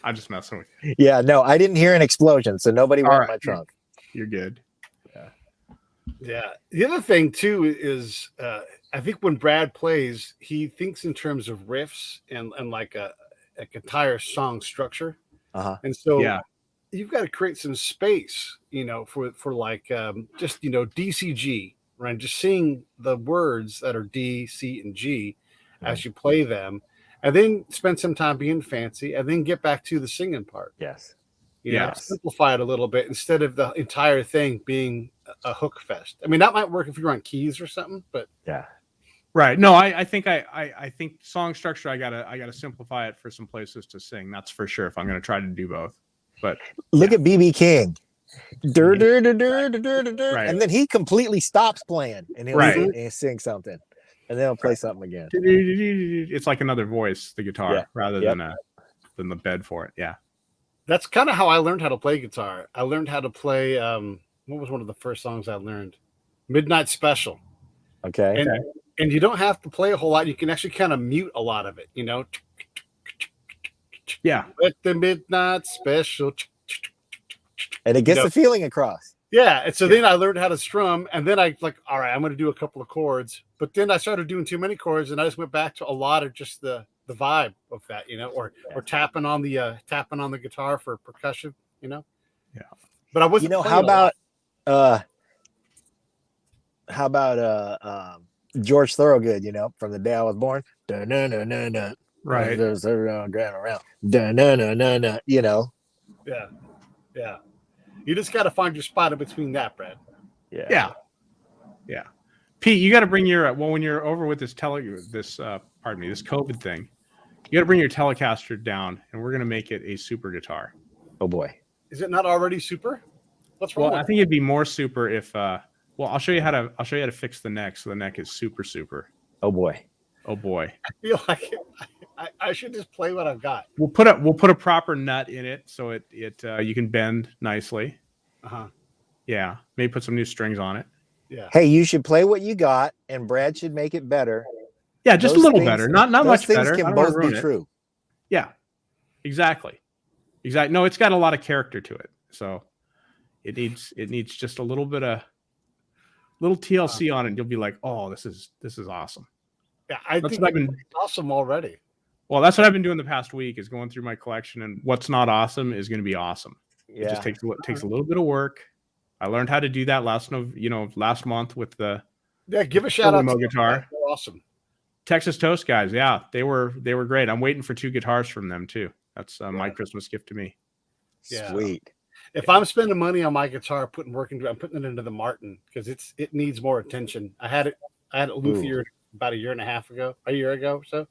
I'm just messing with you. Yeah, no, I didn't hear an explosion, so nobody went in my trunk. You're good. Yeah. The other thing too is I think when Brad plays, he thinks in terms of riffs and like a entire song structure. And so you've got to create some space, for like just DCG, right? Just seeing the words that are D, C, and G as you play them, and then spend some time being fancy, and then get back to the singing part. Yes. Simplify it a little bit instead of the entire thing being a hook fest. I mean, that might work if you're on keys or something, but right. No, I think I think song structure, I gotta simplify it for some places to sing. That's for sure. If I'm gonna try to do both, but look at BB King, Right. and then he completely stops playing and he'll sing something, and then he'll play something again. It's like another voice, the guitar, rather than the bed for it. Yeah. That's kind of how I learned how to play guitar. I learned how to play. What was one of the first songs I learned? Midnight Special. Okay. And you don't have to play a whole lot. You can actually kind of mute a lot of it. Yeah. Let the Midnight Special. And it gets the feeling across. Yeah. And so then I learned how to strum, and then I like, all right, I'm going to do a couple of chords. But then I started doing too many chords, and I just went back to a lot of just the vibe of that, or tapping on the guitar for percussion, Yeah. But I wasn't. How about George Thorogood? From the day I was born. Right. There's around. Yeah. You just got to find your spot in between that, Brad. Yeah. Pete, you got to bring your when you're over with this this COVID thing, you got to bring your Telecaster down, and we're gonna make it a super guitar. Oh boy. Is it not already super? What's wrong? Well, I think it'd be more super if I'll show you how to fix the neck so the neck is super. Oh boy. Oh boy. I feel like I should just play what I've got. We'll put a proper nut in it so it you can bend nicely. Uh-huh. Yeah. Maybe put some new strings on it. Yeah. Hey, you should play what you got, and Brad should make it better. Yeah, just Those a little things- better. Not Those much things better. I can don't wanna both ruin be it. true. Yeah. Exactly. No, it's got a lot of character to it. So it needs just a little bit of little TLC on it, and you'll be like, "Oh, this is awesome." Yeah, I That's think what I've been it's awesome already. Well, that's what I've been doing the past week is going through my collection, and what's not awesome is going to be awesome. It Yeah. just takes a little bit of work. I learned how to do that last month with the Yeah, give a shout out remote to guitar. They're awesome. Texas Toast guys. Yeah, they were great. I'm waiting for 2 guitars from them too. That's my Christmas gift to me. Yeah. Sweet. If I'm spending money on my guitar, I'm putting it into the Martin because it needs more attention. I had it luthier about a year ago or so,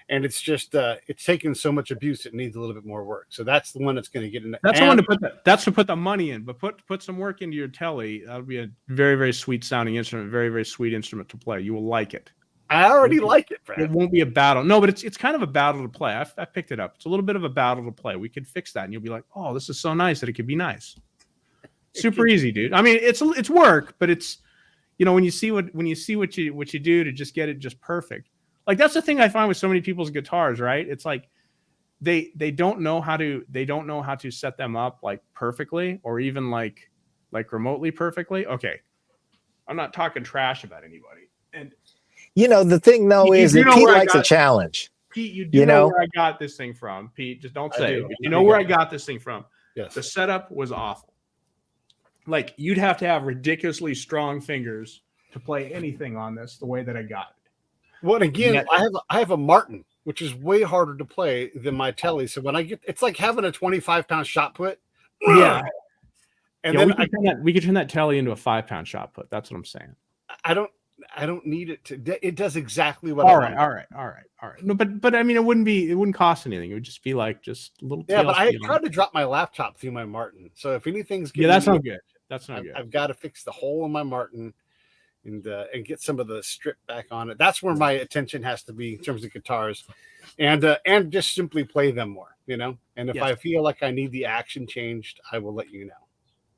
and it's just it's taken so much abuse. It needs a little bit more work. So that's the one that's going to get in. That's the one to put the money in, but put some work into your telly. That'll be a very, very sweet sounding instrument, very, very sweet instrument to play. You will like it. I already like it, Brad. It won't be a battle. No, but it's kind of a battle to play. I picked it up. It's a little bit of a battle to play. We could fix that, and you'll be like, "Oh, this is so nice that it could be nice." Super easy, dude. I mean, it's work, but it's when you see what you do to just get it just perfect. Like that's the thing I find with so many people's guitars, right? It's like they don't know how to set them up like perfectly or even like remotely perfectly. Okay, I'm not talking trash about anybody, and. The thing though is that Pete likes a challenge. Pete, you know where I got this thing from. Pete, just don't say it. You know where I got this thing from. Yes. The setup was awful. Like you'd have to have ridiculously strong fingers to play anything on this the way that I got it. Well, again, I have a Martin, which is way harder to play than my telly. So when it's like having a 25-pound shot put. Yeah. And then we could turn that telly into a 5-pound shot put. That's what I'm saying. I don't need it to. It does exactly what. All right. No, but I mean, it wouldn't cost anything. It would just be like just a little. Yeah, TLC but I tried to drop my laptop through my Martin. So if anything's that's not good. That's not good. I've got to fix the hole in my Martin and get some of the strip back on it. That's where my attention has to be in terms of guitars, and just simply play them more. And if I feel like I need the action changed, I will let you know.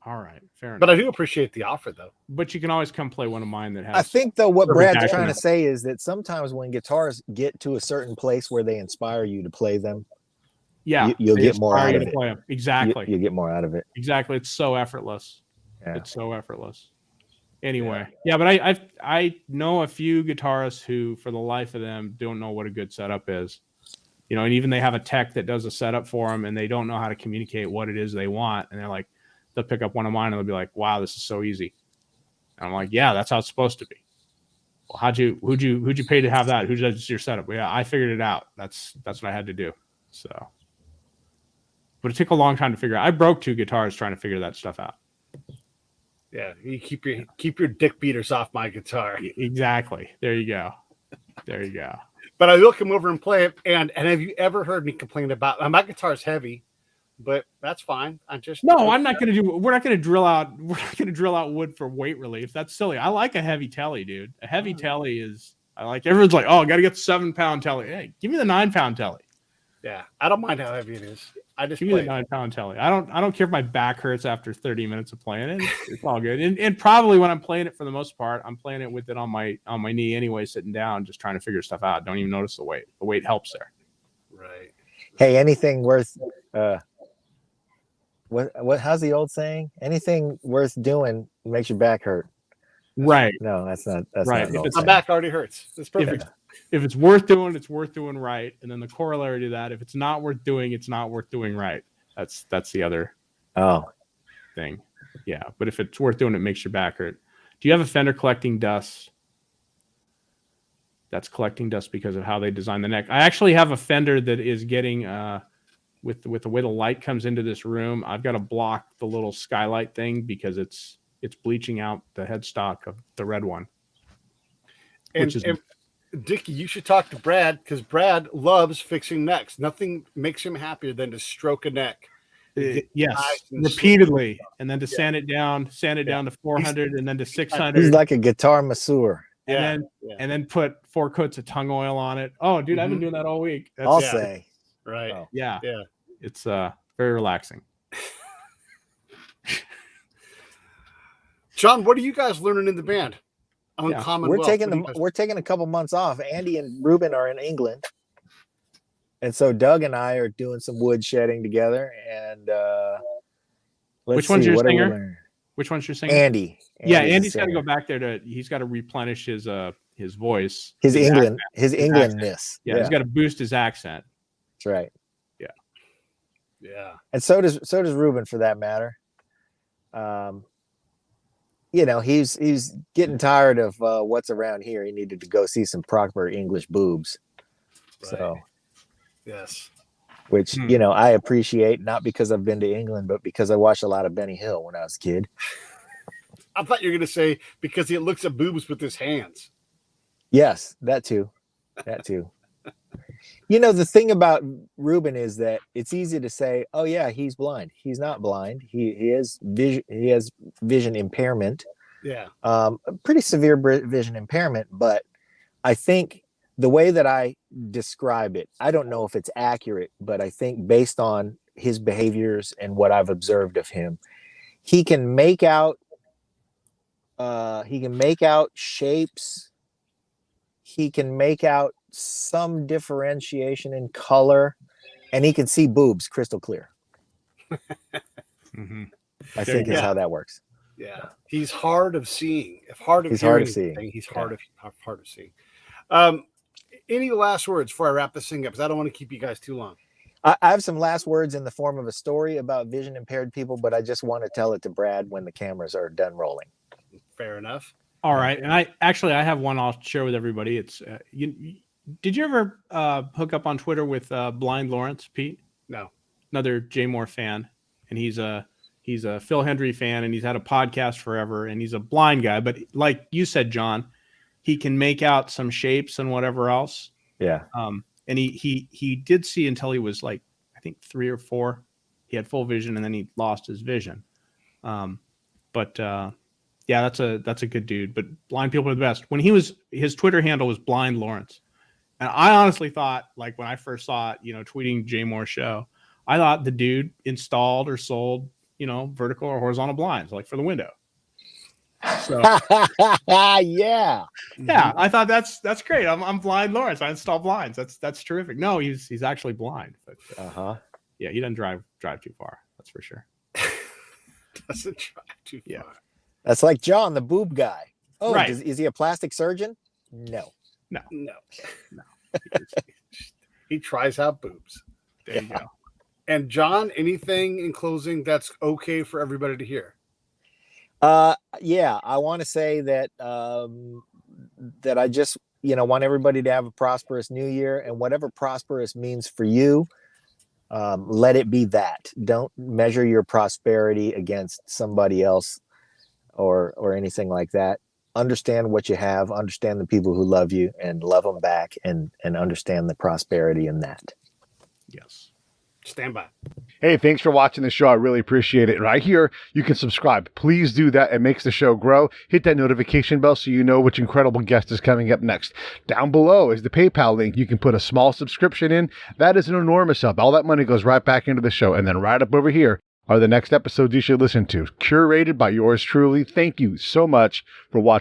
All right, fair enough. But I do appreciate the offer, though. But you can always come play one of mine that has. I think, though, what Brad's trying to say is that sometimes when guitars get to a certain place where they inspire you to play them, you'll get more out of it. Exactly. You get more out of it. Exactly. It's so effortless. Yeah. It's so effortless. Anyway, but I know a few guitarists who, for the life of them, don't know what a good setup is. And even they have a tech that does a setup for them, and they don't know how to communicate what it is they want, and they're like. They'll pick up one of mine and they'll be like, "Wow, this is so easy." And I'm like, "Yeah, that's how it's supposed to be." Well, who'd you pay to have that? Who does your setup? Well, yeah, I figured it out. That's what I had to do. So, but it took a long time to figure out. I broke 2 guitars trying to figure that stuff out. Yeah, you keep your dick beaters off my guitar. Exactly. There you go. But I will come over and play it. And have you ever heard me complain about my guitar's heavy? But that's fine. I'm not going to do. We're not going to drill out wood for weight relief. That's silly. I like a heavy telly, dude. A heavy telly is. I like. Everyone's like, "Oh, got to get the 7-pound telly." Hey, give me the 9-pound telly. Yeah, I don't mind how heavy it is. I just give me the 9-pound telly. I don't care if my back hurts after 30 minutes of playing it. It's all good. And probably when I'm playing it, for the most part, I'm playing it with it on my knee anyway, sitting down, just trying to figure stuff out. Don't even notice the weight. The weight helps there. Right. Hey, anything worth. How's the old saying? Anything worth doing makes your back hurt. Right. No, that's not right. Not my back already hurts. It's perfect. If it's worth doing, it's worth doing right. And then the corollary to that, if it's not worth doing, it's not worth doing right. That's the other thing. Yeah. But if it's worth doing, it makes your back hurt. Do you have a Fender collecting dust? That's collecting dust because of how they design the neck. I actually have a Fender that is getting with the way the light comes into this room, I've got to block the little skylight thing because it's bleaching out the headstock of the red one. which is Dickie, you should talk to Brad because Brad loves fixing necks. Nothing makes him happier than to stroke a neck. yes, repeatedly, and then to sand it down to 400, and then to 600. He's like a guitar masseur. And then put 4 coats of tongue oil on it. Oh, dude, I've been doing that all week. I'll say. Right. Oh. Yeah. It's very relaxing. John, what are you guys learning in the band? Uncommon. We're taking a couple months off. Andy and Ruben are in England. And so Doug and I are doing some wood shedding together. And which one's your singer? Which one's your singer? Andy. Andy's got to go back there he's got to replenish his voice. His Englandness. Yeah, he's got to boost his accent. That's right. Yeah. And so does Ruben, for that matter. He's getting tired of what's around here. He needed to go see some proper English boobs. Right. So, yes, which I appreciate, not because I've been to England, but because I watched a lot of Benny Hill when I was a kid. I thought you were going to say because he looks at boobs with his hands. Yes, that too. The thing about Ruben is that it's easy to say, "Oh yeah, he's blind." He's not blind. He has vision impairment. Yeah. Pretty severe vision impairment, but I think the way that I describe it, I don't know if it's accurate, but I think based on his behaviors and what I've observed of him, he can make out shapes. He can make out some differentiation in color, and he can see boobs crystal clear. Mm-hmm. I think is how that works. Yeah, he's hard of seeing. He's hard of seeing. He's hard of seeing. Any last words before I wrap this thing up? Because I don't want to keep you guys too long. I have some last words in the form of a story about vision impaired people, but I just want to tell it to Brad when the cameras are done rolling. Fair enough. All right, and I have one I'll share with everybody. It's did you ever hook up on Twitter with Blind Lawrence, Pete? No. Another J Moore fan, and he's a Phil Hendry fan, and he's had a podcast forever, and he's a blind guy, but like you said, John, he can make out some shapes and whatever else. Yeah. And he did see until he was like, I think 3 or 4. He had full vision, and then he lost his vision. Yeah, that's a good dude. But blind people are the best. When his Twitter handle was Blind Lawrence, and I honestly thought, like when I first saw it, tweeting J Moore Show, I thought the dude installed or sold, vertical or horizontal blinds, like for the window. So yeah, I thought that's great. I'm Blind Lawrence. I install blinds. That's terrific. No, he's actually blind. But yeah, he doesn't drive too far. That's for sure. Doesn't drive too far. That's like John, the boob guy. Oh, right. Is he a plastic surgeon? No. He tries out boobs. There you go. And John, anything in closing that's okay for everybody to hear? Yeah, I want to say that that I just want everybody to have a prosperous new year, and whatever prosperous means for you, let it be that. Don't measure your prosperity against somebody else or anything like that. Understand what you have, understand the people who love you, and love them back, and understand the prosperity in that. Yes. Stand by. Hey, thanks for watching the show. I really appreciate it. Right here, you can subscribe. Please do that. It makes the show grow. Hit that notification bell so you know which incredible guest is coming up next. Down below is the PayPal link. You can put a small subscription in. That is an enormous help. All that money goes right back into the show. And then right up over here are the next episodes you should listen to, curated by yours truly. Thank you so much for watching.